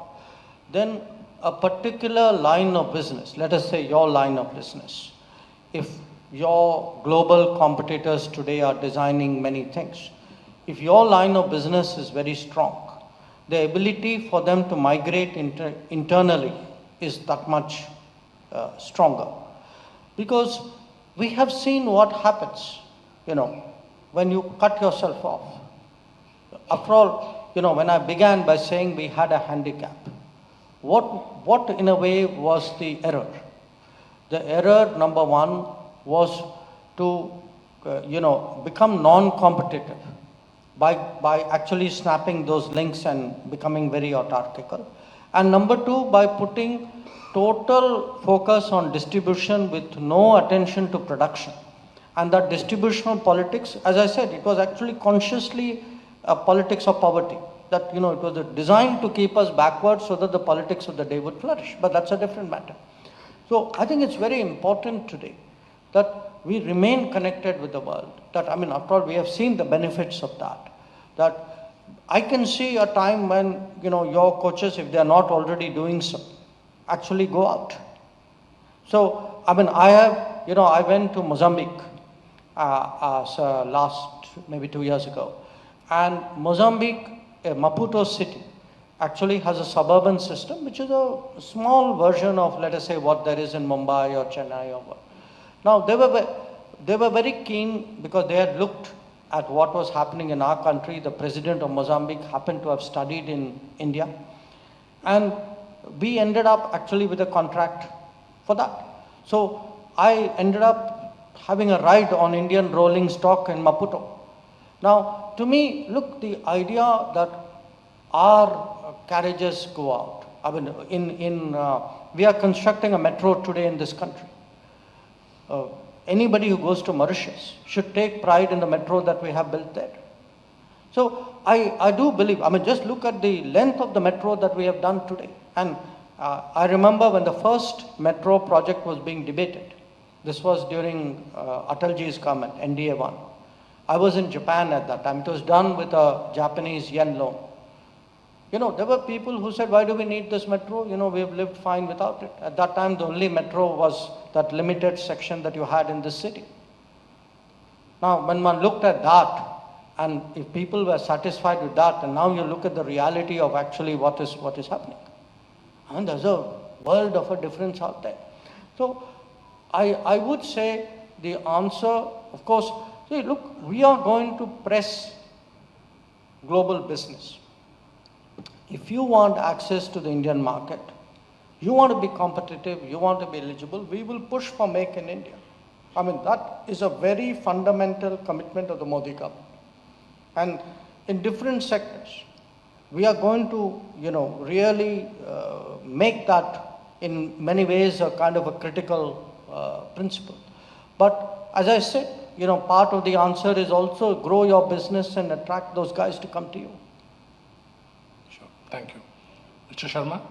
S1: then a particular line of business, let us say your line of business, if your global competitors today are designing many things, if your line of business is very strong, the ability for them to migrate internally is that much stronger. Because we have seen what happens, when you cut yourself off. After all, when I began by saying we had a handicap, what in a way was the error? The error, number one, was to, become non-competitive by actually snapping those links and becoming very autarkical. And number two, by putting total focus on distribution with no attention to production. And that distributional politics, as I said, it was actually consciously a politics of poverty. That, it was designed to keep us backwards so that the politics of the day would flourish. But that's a different matter. So I think it's very important today that we remain connected with the world. That, after all, we have seen the benefits of that. That I can see a time when, your coaches, if they are not already doing so, actually go out. So, I went to Mozambique last, maybe 2 years ago. And Mozambique, Maputo city, actually has a suburban system, which is a small version of, let us say, what there is in Mumbai or Chennai or what. Now, they were very keen because they had looked at what was happening in our country. The president of Mozambique happened to have studied in India. And we ended up actually with a contract for that. So I ended up having a ride on Indian rolling stock in Maputo. Now, to me, look, the idea that our carriages go out. We are constructing a metro today in this country. Anybody who goes to Mauritius should take pride in the metro that we have built there. So I do believe, just look at the length of the metro that we have done today. And I remember when the first metro project was being debated. This was during Atalji's government, NDA 1. I was in Japan at that time. It was done with a Japanese yen loan. There were people who said, why do we need this metro? We've lived fine without it. At that time, the only metro was that limited section that you had in this city. Now, when one looked at that, and if people were satisfied with that, and now you look at the reality of actually what is happening. And there's a world of a difference out there. So, I would say the answer, of course, see, look, we are going to press global business. If you want access to the Indian market, you want to be competitive, you want to be eligible, we will push for Make in India. That is a very fundamental commitment of the Modi government. And in different sectors, we are going to, really make that in many ways a kind of a critical principle. But as I said, part of the answer is also grow your business and attract those guys to come to you.
S2: Sure. Thank you. Mr. Sharma?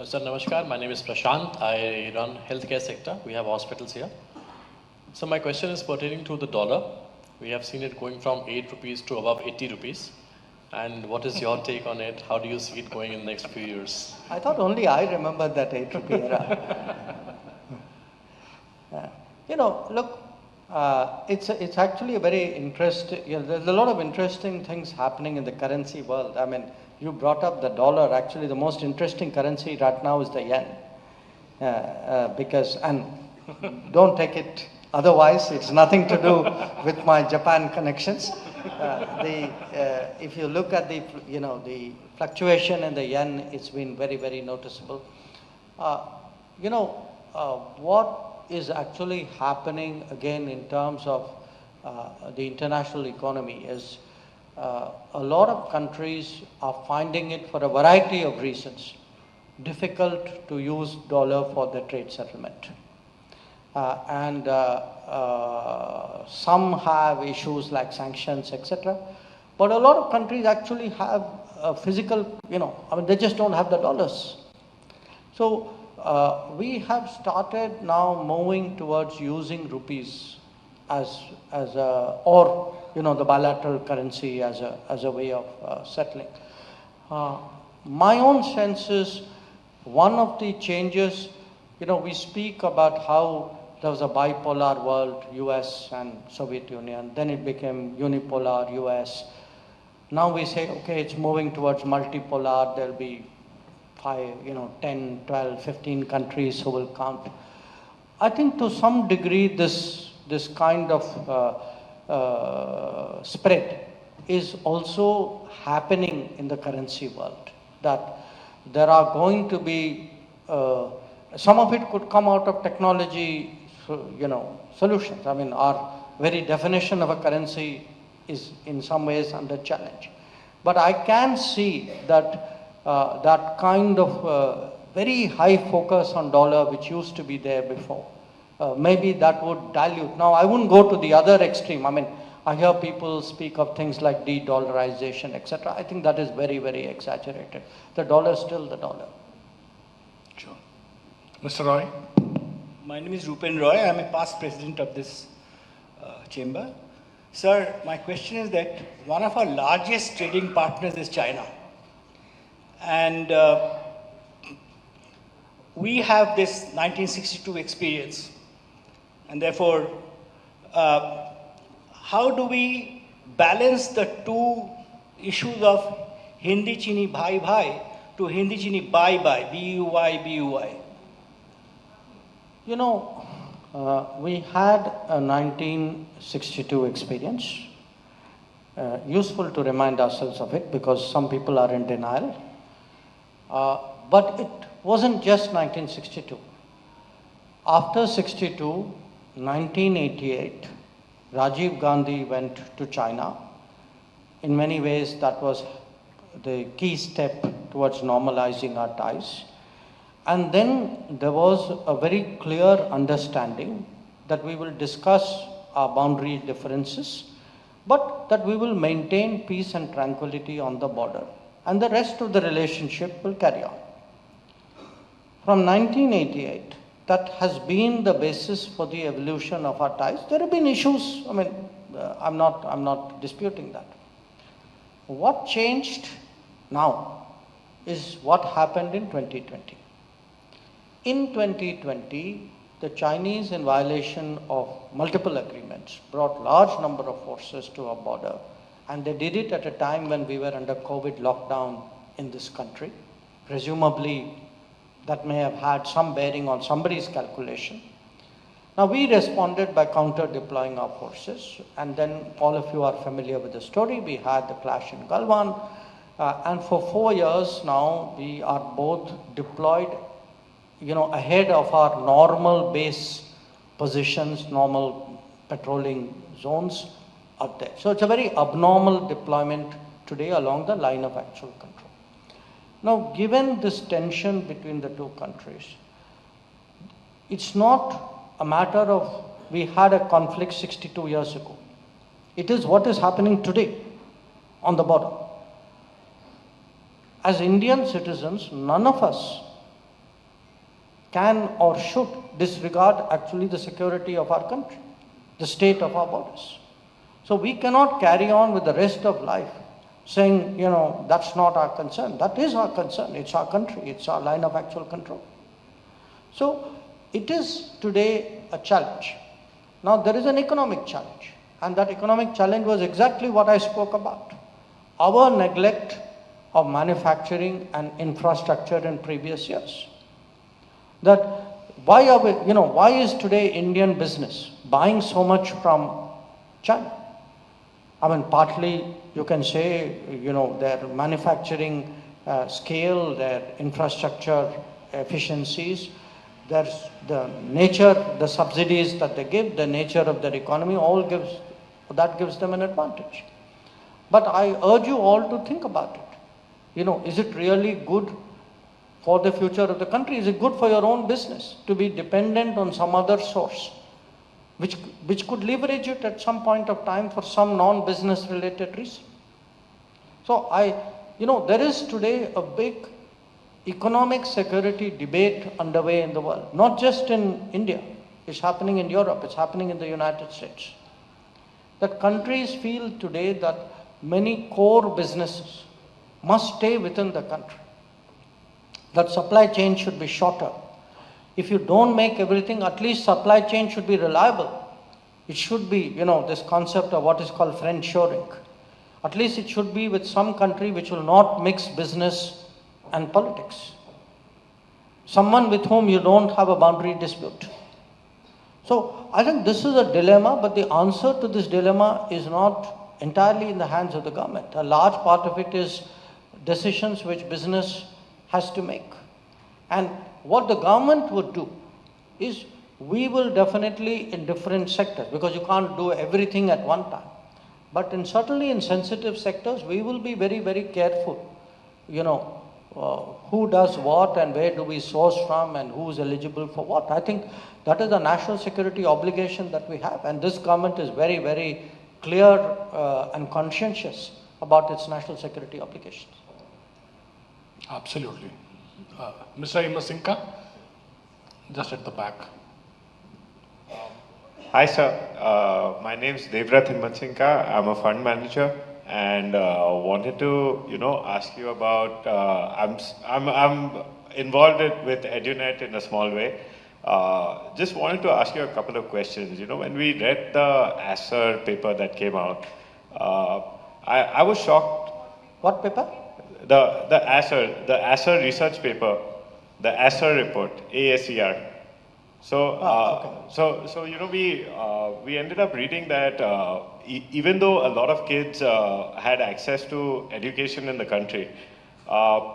S5: Sir, namaskar. My name is Prashant. I run healthcare sector. We have hospitals here. So my question is pertaining to the dollar. We have seen it going from 8 rupees to above 80 rupees. And what is your take on it? How do you see it going in the next few years?
S1: I thought only I remember that 8 rupee era. Look, it's actually a very interesting, there's a lot of interesting things happening in the currency world. You brought up the dollar. Actually, the most interesting currency right now is the yen. And don't take it otherwise, it's nothing to do with my Japan connections. If you look at the fluctuation in the yen, it's been very, very noticeable. What is actually happening again in terms of the international economy is a lot of countries are finding it, for a variety of reasons, difficult to use dollar for their trade settlement. Some have issues like sanctions, etc. But a lot of countries actually have a physical, they just don't have the dollars. So we have started now moving towards using rupees or the bilateral currency as a way of settling. My own sense is one of the changes, we speak about how there was a bipolar world, US and Soviet Union, then it became unipolar US. Now we say, okay, it's moving towards multipolar, there'll be 10, 12, 15 countries who will count. I think to some degree this kind of spread is also happening in the currency world, that there are going to be, some of it could come out of technology, solutions. I mean, our very definition of a currency is in some ways under challenge. But I can see that that kind of very high focus on dollar which used to be there before, maybe that would dilute. Now, I wouldn't go to the other extreme. I mean, I hear people speak of things like de-dollarization, etc. I think that is very, very exaggerated. The dollar is still the dollar.
S2: Sure. Mr. Roy?
S6: My name is Rupen Roy. I am a past president of this chamber. Sir, my question is that one of our largest trading partners is China. And we have this 1962 experience. And therefore, how do we balance the two issues of Hindi Chini Bhai Bhai to Hindi Chini Bye Bye, B-U-Y, B-U-Y?
S1: We had a 1962 experience. Useful to remind ourselves of it because some people are in denial. But it wasn't just 1962. After 62, 1988, Rajiv Gandhi went to China. In many ways, that was the key step towards normalizing our ties. And then there was a very clear understanding that we will discuss our boundary differences, but that we will maintain peace and tranquility on the border. And the rest of the relationship will carry on. From 1988, that has been the basis for the evolution of our ties. There have been issues, I mean, I'm not disputing that. What changed now is what happened in 2020. In 2020, the Chinese, in violation of multiple agreements, brought large number of forces to our border, and they did it at a time when we were under COVID lockdown in this country. Presumably, that may have had some bearing on somebody's calculation. Now, we responded by counter-deploying our forces, and then all of you are familiar with the story. We had the clash in Galwan, and for 4 years now, we are both deployed ahead of our normal base positions, normal patrolling zones out there. So it's a very abnormal deployment today along the line of actual control. Now, given this tension between the two countries, it's not a matter of we had a conflict 62 years ago. It is what is happening today on the border. As Indian citizens, none of us can or should disregard actually the security of our country, the state of our borders. So we cannot carry on with the rest of life saying, that's not our concern. That is our concern. It's our country. It's our line of actual control. So it is today a challenge. Now there is an economic challenge, and that economic challenge was exactly what I spoke about. Our neglect of manufacturing and infrastructure in previous years. That why is today Indian business buying so much from China? I mean, partly you can say, their manufacturing scale, their infrastructure efficiencies, there's the nature, the subsidies that they give, the nature of their economy, that gives them an advantage. But I urge you all to think about it. Is it really good for the future of the country? Is it good for your own business to be dependent on some other source, which could leverage it at some point of time for some non-business related reason? So there is today a big economic security debate underway in the world, not just in India. It's happening in Europe, it's happening in the United States. That countries feel today that many core businesses must stay within the country. That supply chain should be shorter. If you don't make everything, at least supply chain should be reliable. It should be, this concept of what is called friendshoring. At least it should be with some country which will not mix business and politics. Someone with whom you don't have a boundary dispute. So I think this is a dilemma, but the answer to this dilemma is not entirely in the hands of the government. A large part of it is decisions which business has to make. And what the government would do is, we will definitely in different sectors, because you can't do everything at one time. But certainly in sensitive sectors, we will be very, very careful, who does what and where do we source from and who is eligible for what. I think that is the national security obligation that we have, and this government is very, very clear and conscientious about its national security obligations.
S2: Absolutely. Mr. Imasinka, just at the back.
S7: Hi, sir. My name is Devrat Himatsinka. I'm a fund manager, and wanted to, ask you about. I'm involved with EduNet in a small way. Just wanted to ask you a couple of questions. When we read the ASER paper that came out, I was shocked.
S1: What paper?
S7: The ASER research paper, the ASER report, ASER. So, we ended up reading that even though a lot of kids had access to education in the country, it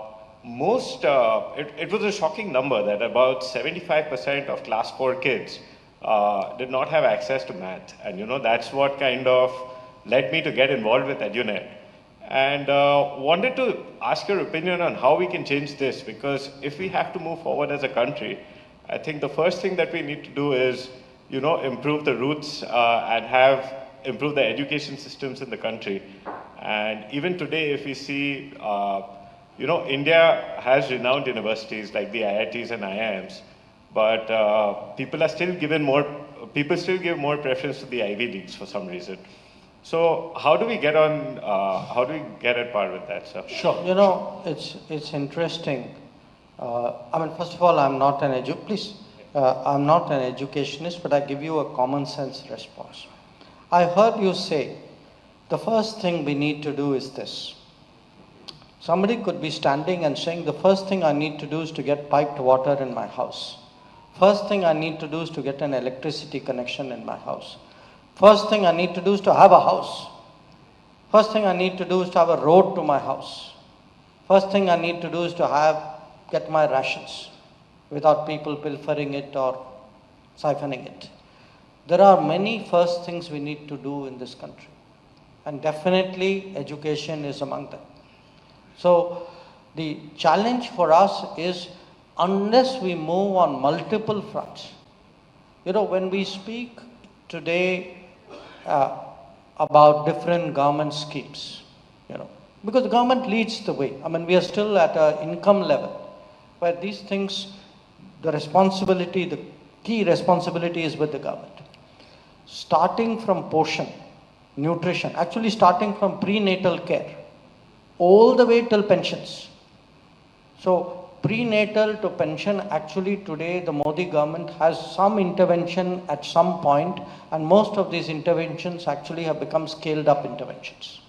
S7: was a shocking number that about 75% of class 4 kids did not have access to math. And that's what kind of led me to get involved with EduNet. And wanted to ask your opinion on how we can change this, because if we have to move forward as a country, I think the first thing that we need to do is, improve the roots and improve the education systems in the country. And even today, if we see, India has renowned universities like the IITs and IIMs, but people still give more preference to the Ivy Leagues for some reason. So how do we get at par with that, sir?
S1: Sure. It's interesting. First of all, I'm not an educationist, but I give you a common sense response. I heard you say, the first thing we need to do is this. Somebody could be standing and saying, the first thing I need to do is to get piped water in my house. First thing I need to do is to get an electricity connection in my house. First thing I need to do is to have a house. First thing I need to do is to have a road to my house. First thing I need to do is to get my rations without people pilfering it or siphoning it. There are many first things we need to do in this country, and definitely education is among them. So the challenge for us is, unless we move on multiple fronts, when we speak today about different government schemes, because the government leads the way. We are still at an income level where these things, the key responsibility is with the government. Starting from portion, nutrition, actually starting from prenatal care, all the way till pensions. So prenatal to pension, actually today the Modi government has some intervention at some point, and most of these interventions actually have become scaled up interventions.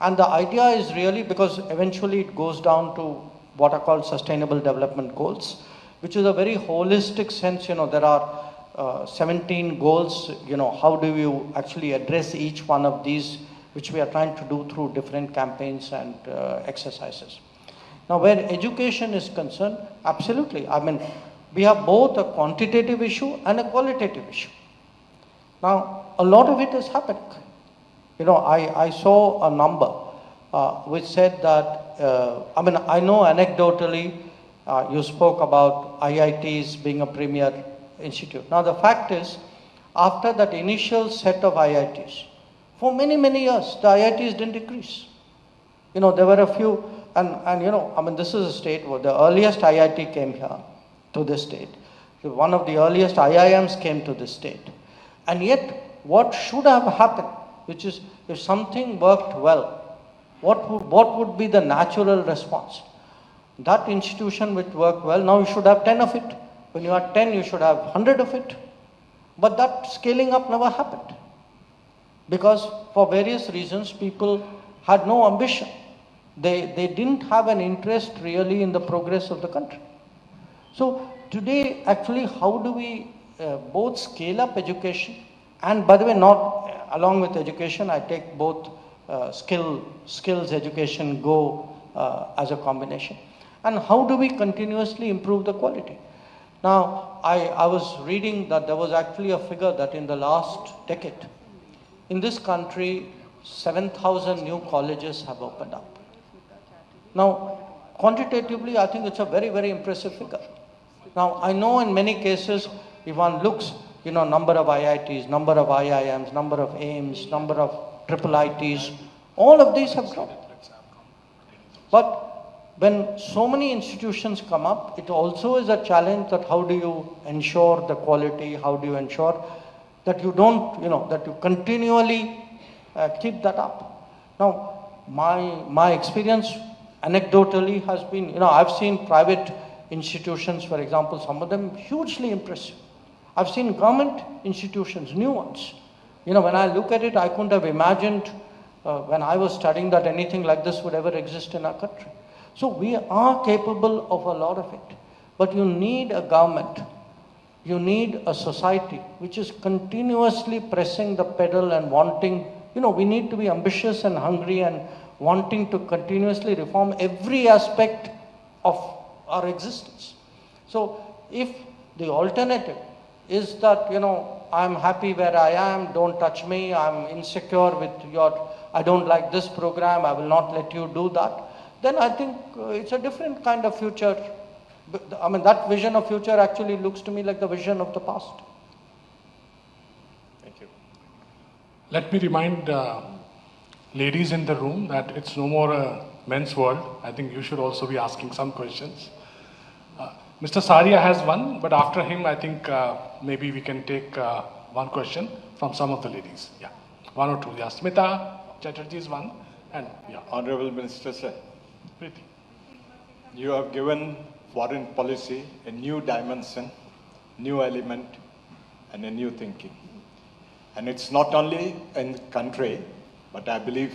S1: And the idea is really, because eventually it goes down to what are called sustainable development goals, which is a very holistic sense. There are 17 goals. How do you actually address each one of these, which we are trying to do through different campaigns and exercises. Now, where education is concerned, absolutely. We have both a quantitative issue and a qualitative issue. Now, a lot of it is happening. I saw a number which said that, I know anecdotally you spoke about IITs being a premier institute. Now, the fact is, after that initial set of IITs, for many, many years, the IITs didn't decrease. There were a few, and this is a state where the earliest IIT came here to this state. One of the earliest IIMs came to this state. And yet, what should have happened, which is, if something worked well, what would be the natural response? That institution which worked well, now you should have 10 of it. When you are 10, you should have 100 of it. But that scaling up never happened. because for various reasons people had no ambition. They didn't have an interest really in the progress of the country. So today, actually, how do we both scale up education, and by the way, not along with education, I take both skills education go as a combination. And how do we continuously improve the quality? Now, I was reading that there was actually a figure that in the last decade, in this country, 7,000 new colleges have opened up. Now, quantitatively, I think it's a very, very impressive figure. Now, I know in many cases, if one looks, number of IITs, number of IIMs, number of EAMs, number of IIITs, all of these have grown. But when so many institutions come up, it also is a challenge that how do you ensure the quality, how do you ensure that you don't, that you continually keep that up. Now, my experience anecdotally has been, I've seen private institutions, for example, some of them hugely impressive. I've seen government institutions, new ones. When I look at it, I couldn't have imagined when I was studying that anything like this would ever exist in our country. So we are capable of a lot of it. But you need a government, you need a society which is continuously pressing the pedal and wanting, we need to be ambitious and hungry and wanting to continuously reform every aspect of our existence. So if the alternative is that, I'm happy where I am, don't touch me, I'm insecure with I don't like this program, I will not let you do that, then I think it's a different kind of future. I mean, that vision of future actually looks to me like the vision of the past.
S7: Thank you.
S2: Let me remind ladies in the room that it's no more a men's world. I think you should also be asking some questions. Mr. Saria has one, but after him, I think maybe we can take one question from some of the ladies. Yeah, one or two. Yeah, Smita Chatterjee is one, and yeah.
S8: Honorable Minister, sir,
S2: Preeti.
S8: you have given foreign policy a new dimension, new element, and a new thinking. And it's not only in the country, but I believe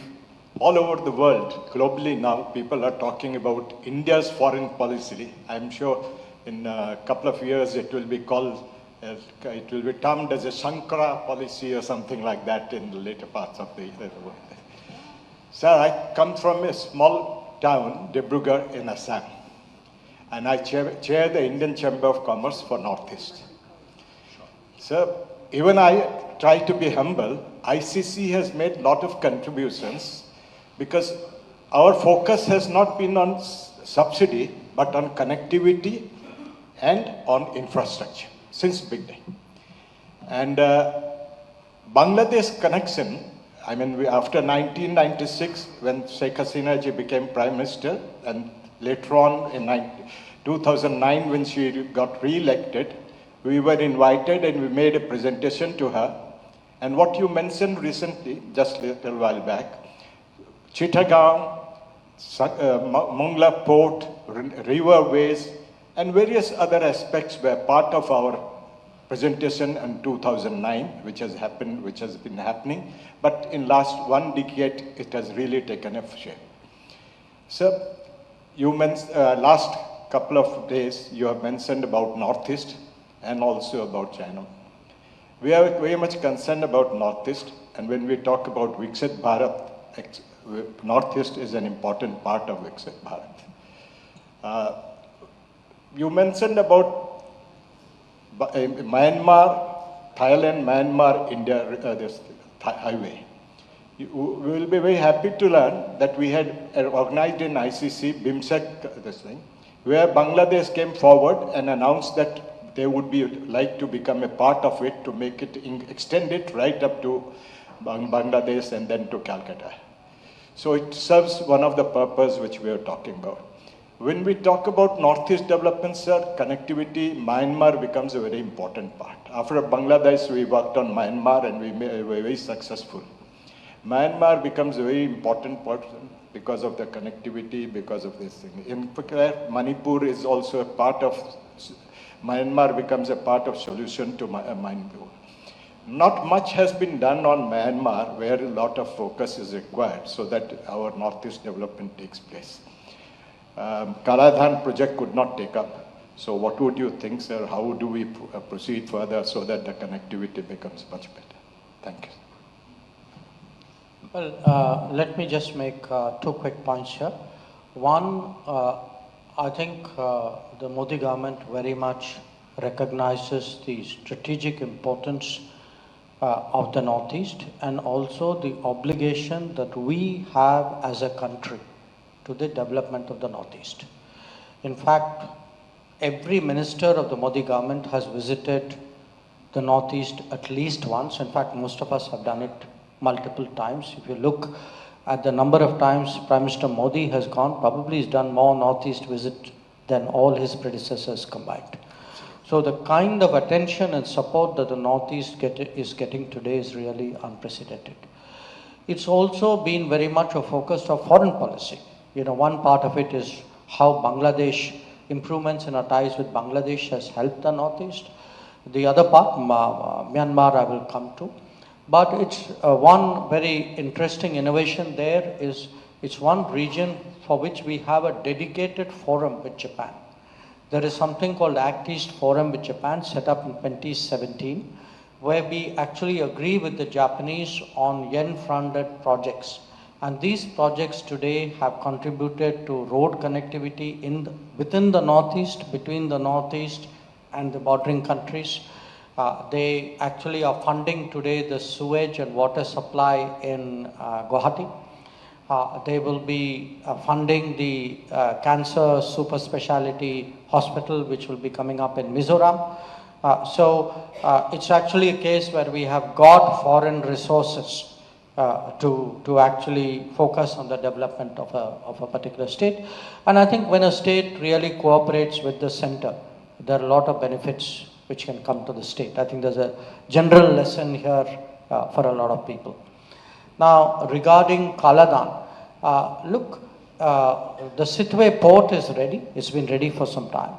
S8: all over the world, globally now, people are talking about India's foreign policy. I'm sure in a couple of years it will be called, it will be termed as a Shankara policy or something like that in the later parts of the world. Sir, I come from a small town, Dibrugarh in Assam, and I chair the Indian Chamber of Commerce for Northeast. Sir, even I try to be humble. ICC has made a lot of contributions because our focus has not been on subsidy, but on connectivity and on infrastructure since big day. And Bangladesh connection, I mean, after 1996, when Sheikh Hasina ji became Prime Minister, and later on in 2009, when she got re-elected, we were invited and we made a presentation to her. And what you mentioned recently, just a little while back, Chittagong, Mongla Port, riverways, and various other aspects were part of our presentation in 2009, which has been happening. But in last one decade, it has really taken a shape. Sir, you mentioned last couple of days, you have mentioned about Northeast and also about China. We are very much concerned about Northeast, and when we talk about Viksit Bharat, Northeast is an important part of Viksit Bharat. You mentioned about Myanmar, Thailand, Myanmar, India, this highway. We will be very happy to learn that we had organized in ICC, BIMSEC, this thing, where Bangladesh came forward and announced that they would be like to become a part of it to make it, extend it right up to Bangladesh and then to Calcutta. So it serves one of the purposes which we are talking about. When we talk about Northeast development, sir, connectivity, Myanmar becomes a very important part. After Bangladesh, we worked on Myanmar and we were very successful. Myanmar becomes a very important part because of the connectivity, because of this thing. In particular, Manipur is also a part of, Myanmar becomes a part of solution to Manipur. not much has been done on Myanmar, where a lot of focus is required so that our Northeast development takes place. Kaladhan project could not take up. So what would you think, sir? How do we proceed further so that the connectivity becomes much better? Thank you.
S1: Well, let me just make 2 quick points here. One, I think the Modi government very much recognizes the strategic importance of the Northeast and also the obligation that we have as a country to the development of the Northeast. In fact, every minister of the Modi government has visited the Northeast at least once. In fact, most of us have done it multiple times. If you look at the number of times Prime Minister Modi has gone, probably he's done more Northeast visit than all his predecessors combined. So the kind of attention and support that the Northeast is getting today is really unprecedented. It's also been very much a focus of foreign policy. You know, one part of it is how Bangladesh, improvements in our ties with Bangladesh has helped the Northeast. The other part, Myanmar, I will come to. But it's one very interesting innovation there is it's one region for which we have a dedicated forum with Japan. There is something called Act East Forum with Japan set up in 2017, where we actually agree with the Japanese on yen-funded projects. And these projects today have contributed to road connectivity within the Northeast, between the Northeast and the bordering countries. They actually are funding today the sewage and water supply in Guwahati. They will be funding the cancer super specialty hospital, which will be coming up in Mizoram. So it's actually a case where we have got foreign resources to actually focus on the development of a particular state. And I think when a state really cooperates with the center, there are a lot of benefits which can come to the state. I think there's a general lesson here for a lot of people. Now, regarding Kaladan, look, the Sitwe port is ready. It's been ready for some time.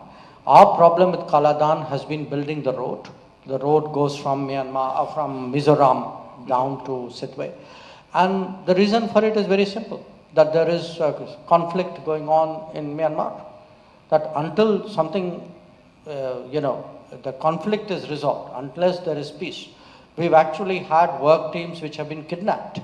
S1: Our problem with Kaladan has been building the road. The road goes from Myanmar, from Mizoram down to Sitwe. And the reason for it is very simple, that there is a conflict going on in Myanmar, that until something, the conflict is resolved, unless there is peace. We've actually had work teams which have been kidnapped,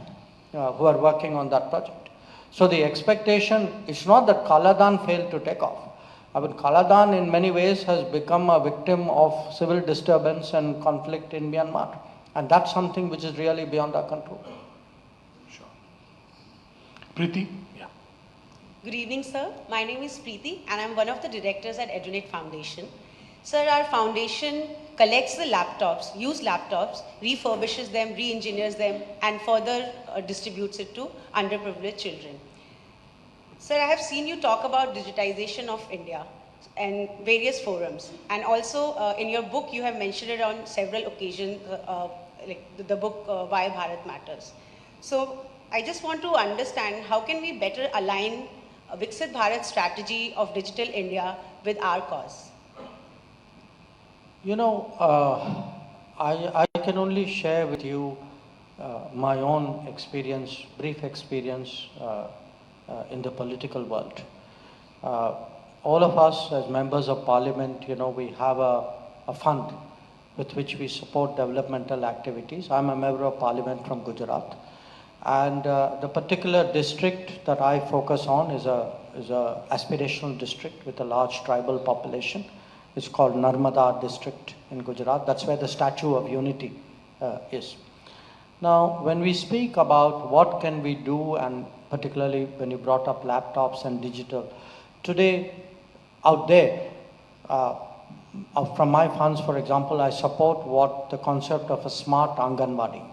S1: who are working on that project. So the expectation is not that Kaladan failed to take off. I mean, Kaladan in many ways has become a victim of civil disturbance and conflict in Myanmar. And that's something which is really beyond our control.
S2: Sure. Preeti? Yeah.
S9: Good evening, sir. My name is Preeti, and I'm one of the directors at EduNet Foundation. Sir, our foundation collects the laptops, used laptops, refurbishes them, re-engineers them, and further distributes it to underprivileged children. Sir, I have seen you talk about digitization of India and various forums. And also in your book, you have mentioned it on several occasions, like the book Why Bharat Matters. So I just want to understand how can we better align Viksit Bharat strategy of digital India with our cause?
S1: You know, I can only share with you my own experience, brief experience in the political world. All of us as members of parliament, we have a fund with which we support developmental activities. I'm a member of parliament from Gujarat. And the particular district that I focus on is a aspirational district with a large tribal population. It's called Narmada district in Gujarat. That's where the Statue of Unity is. Now, when we speak about what can we do, and particularly when you brought up laptops and digital, today out there, from my funds, for example, I support what the concept of a smart Anganwadi.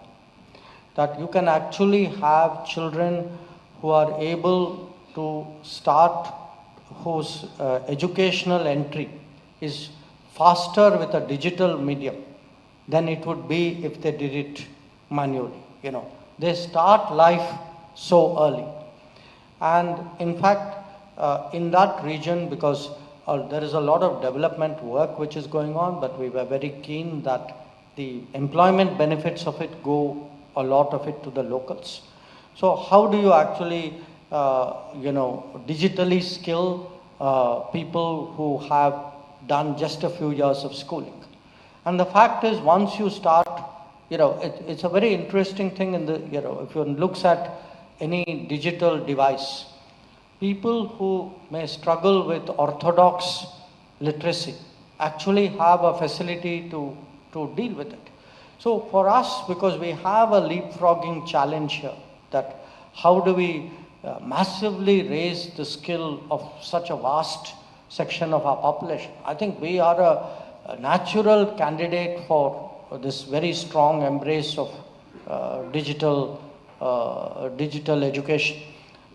S1: That you can actually have children who are able to start, whose educational entry is faster with a digital medium than it would be if they did it manually. They start life so early. And in fact, in that region, because there is a lot of development work which is going on, but we were very keen that the employment benefits of it go a lot of it to the locals. So how do you actually, digitally skill people who have done just a few years of schooling? And the fact is, once you start, it's a very interesting thing in the, if one looks at any digital device, people who may struggle with orthodox literacy actually have a facility to deal with it. So for us, because we have a leapfrogging challenge here, that how do we massively raise the skill of such a vast section of our population? I think we are a natural candidate for this very strong embrace of digital education.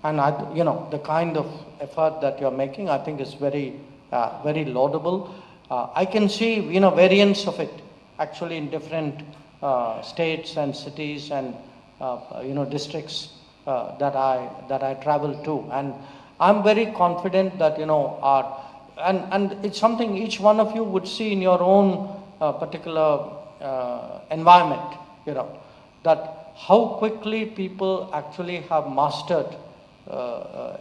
S1: And the kind of effort that you're making, I think is very laudable. I can see, variants of it actually in different states and cities and, districts that I travel to. And I'm very confident that, and it's something each one of you would see in your own particular environment, that how quickly people actually have mastered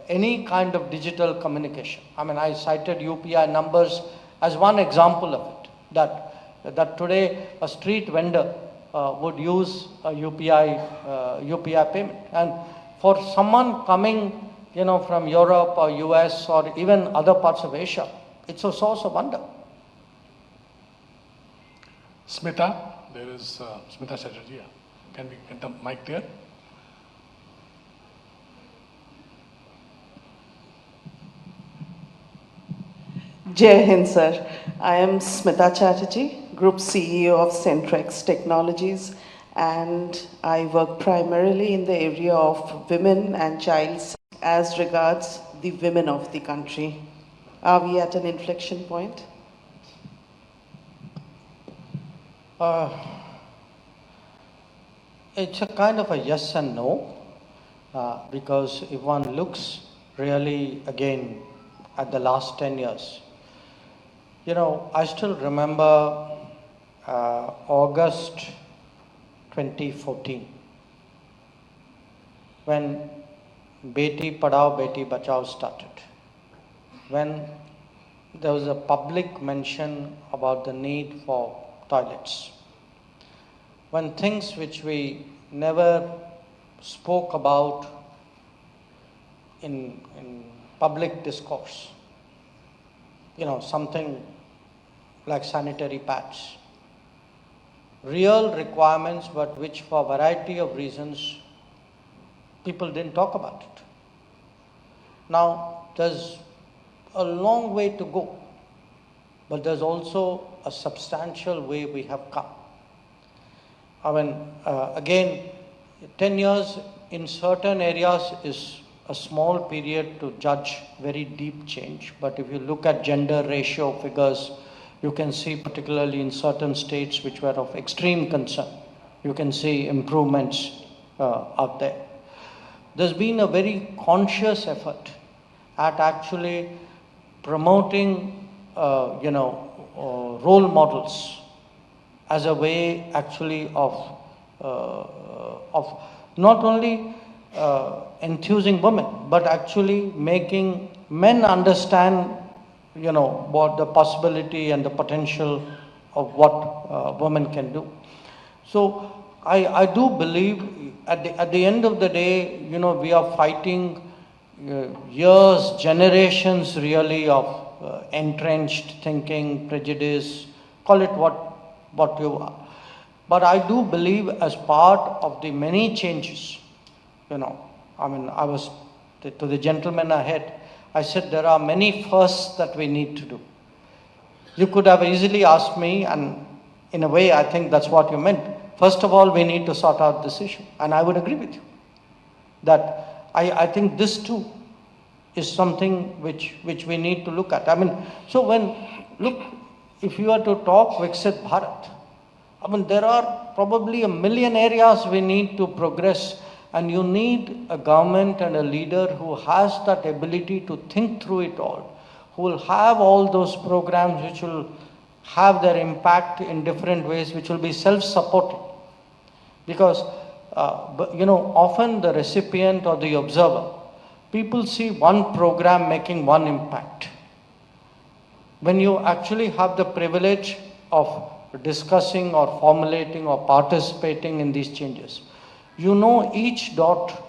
S1: any kind of digital communication. I mean, I cited UPI numbers as one example of it, that today a street vendor would use a UPI payment. And for someone coming, from Europe or US or even other parts of Asia, it's a source of wonder.
S2: Smita, there is Smita Chatterjee. Can we get the mic there?
S10: Jai Hind, sir. I am Smita Chatterjee, Group CEO of Centrex Technologies, and I work primarily in the area of women and child as regards the women of the country. Are we at an inflection point?
S1: It's a kind of a yes and no, because if one looks really again at the last 10 years, I still remember August 2014, when Beti Padhao, Beti Bachao started, when there was a public mention about the need for toilets, when things which we never spoke about in public discourse, something like sanitary pads, real requirements, but which for a variety of reasons people didn't talk about it. Now, there's a long way to go, but there's also a substantial way we have come. I mean, again, 10 years in certain areas is a small period to judge very deep change. But if you look at gender ratio figures, you can see particularly in certain states which were of extreme concern, you can see improvements out there. There's been a very conscious effort at actually promoting, role models as a way actually of not only enthusing women, but actually making men understand, what the possibility and the potential of what women can do. So I do believe at the end of the day, we are fighting years, generations really of entrenched thinking, prejudice, call it what you are. But I do believe as part of the many changes, I was, to the gentleman ahead, I said there are many firsts that we need to do. You could have easily asked me, and in a way I think that's what you meant. First of all, we need to sort out this issue. And I would agree with you that I think this too is something which we need to look at. If you are to talk Viksit Bharat, there are probably 1 million areas we need to progress, and you need a government and a leader who has that ability to think through it all, who will have all those programs which will have their impact in different ways, which will be self-supporting. Because, often the recipient or the observer, people see one program making one impact. When you actually have the privilege of discussing or formulating or participating in these changes, each dot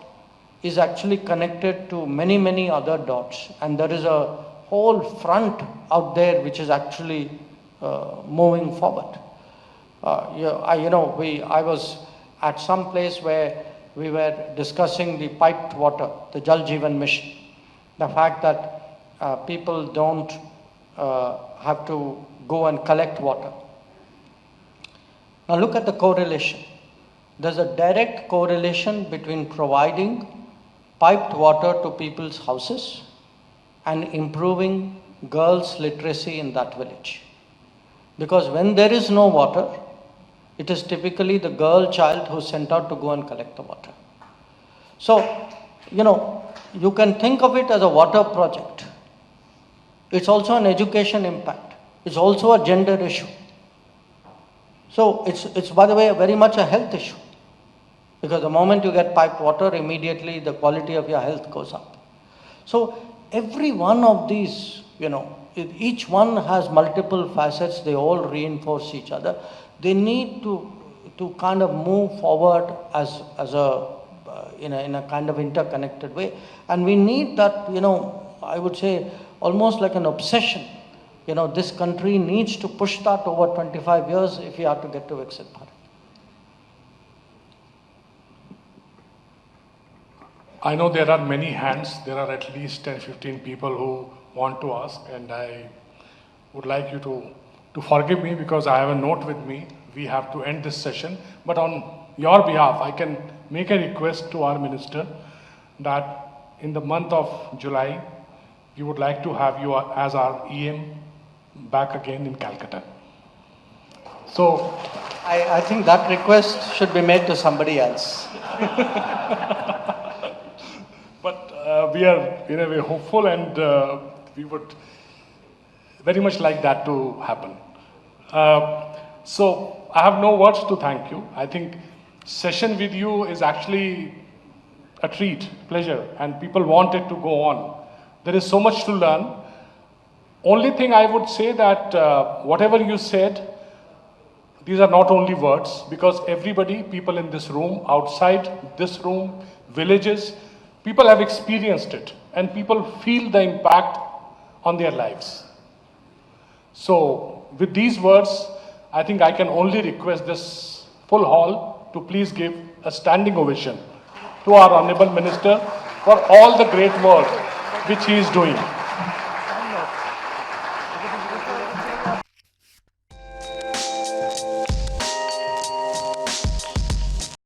S1: is actually connected to many, many other dots, and there is a whole front out there which is actually moving forward. I was at some place where we were discussing the piped water, the Jal Jeevan mission, the fact that people don't have to go and collect water. Now look at the correlation. There's a direct correlation between providing piped water to people's houses and improving girls' literacy in that village. Because when there is no water, it is typically the girl child who's sent out to go and collect the water. So, you can think of it as a water project. It's also an education impact. It's also a gender issue. So it's by the way, very much a health issue. Because the moment you get piped water, immediately the quality of your health goes up. So every one of these, each one has multiple facets, they all reinforce each other. They need to kind of move forward as in a kind of interconnected way. And we need that, I would say, almost like an obsession. This country needs to push that over 25 years if we are to get to Viksit Bharat.
S2: I know there are many hands. There are at least 10, 15 people who want to ask, and I would like you to forgive me because I have a note with me. We have to end this session. But on your behalf, I can make a request to our minister that in the month of July, we would like to have you as our EAM back again in Calcutta. So
S1: I think that request should be made to somebody else.
S2: But we are in a way hopeful, and we would very much like that to happen. So I have no words to thank you. I think session with you is actually a treat, pleasure, and people want it to go on. There is so much to learn. Only thing I would say that whatever you said, these are not only words, because everybody, people in this room, outside this room, villages, people have experienced it, and people feel the impact on their lives. So with these words, I think I can only request this full hall to please give a standing ovation to our Honorable Minister for all the great work which he is doing.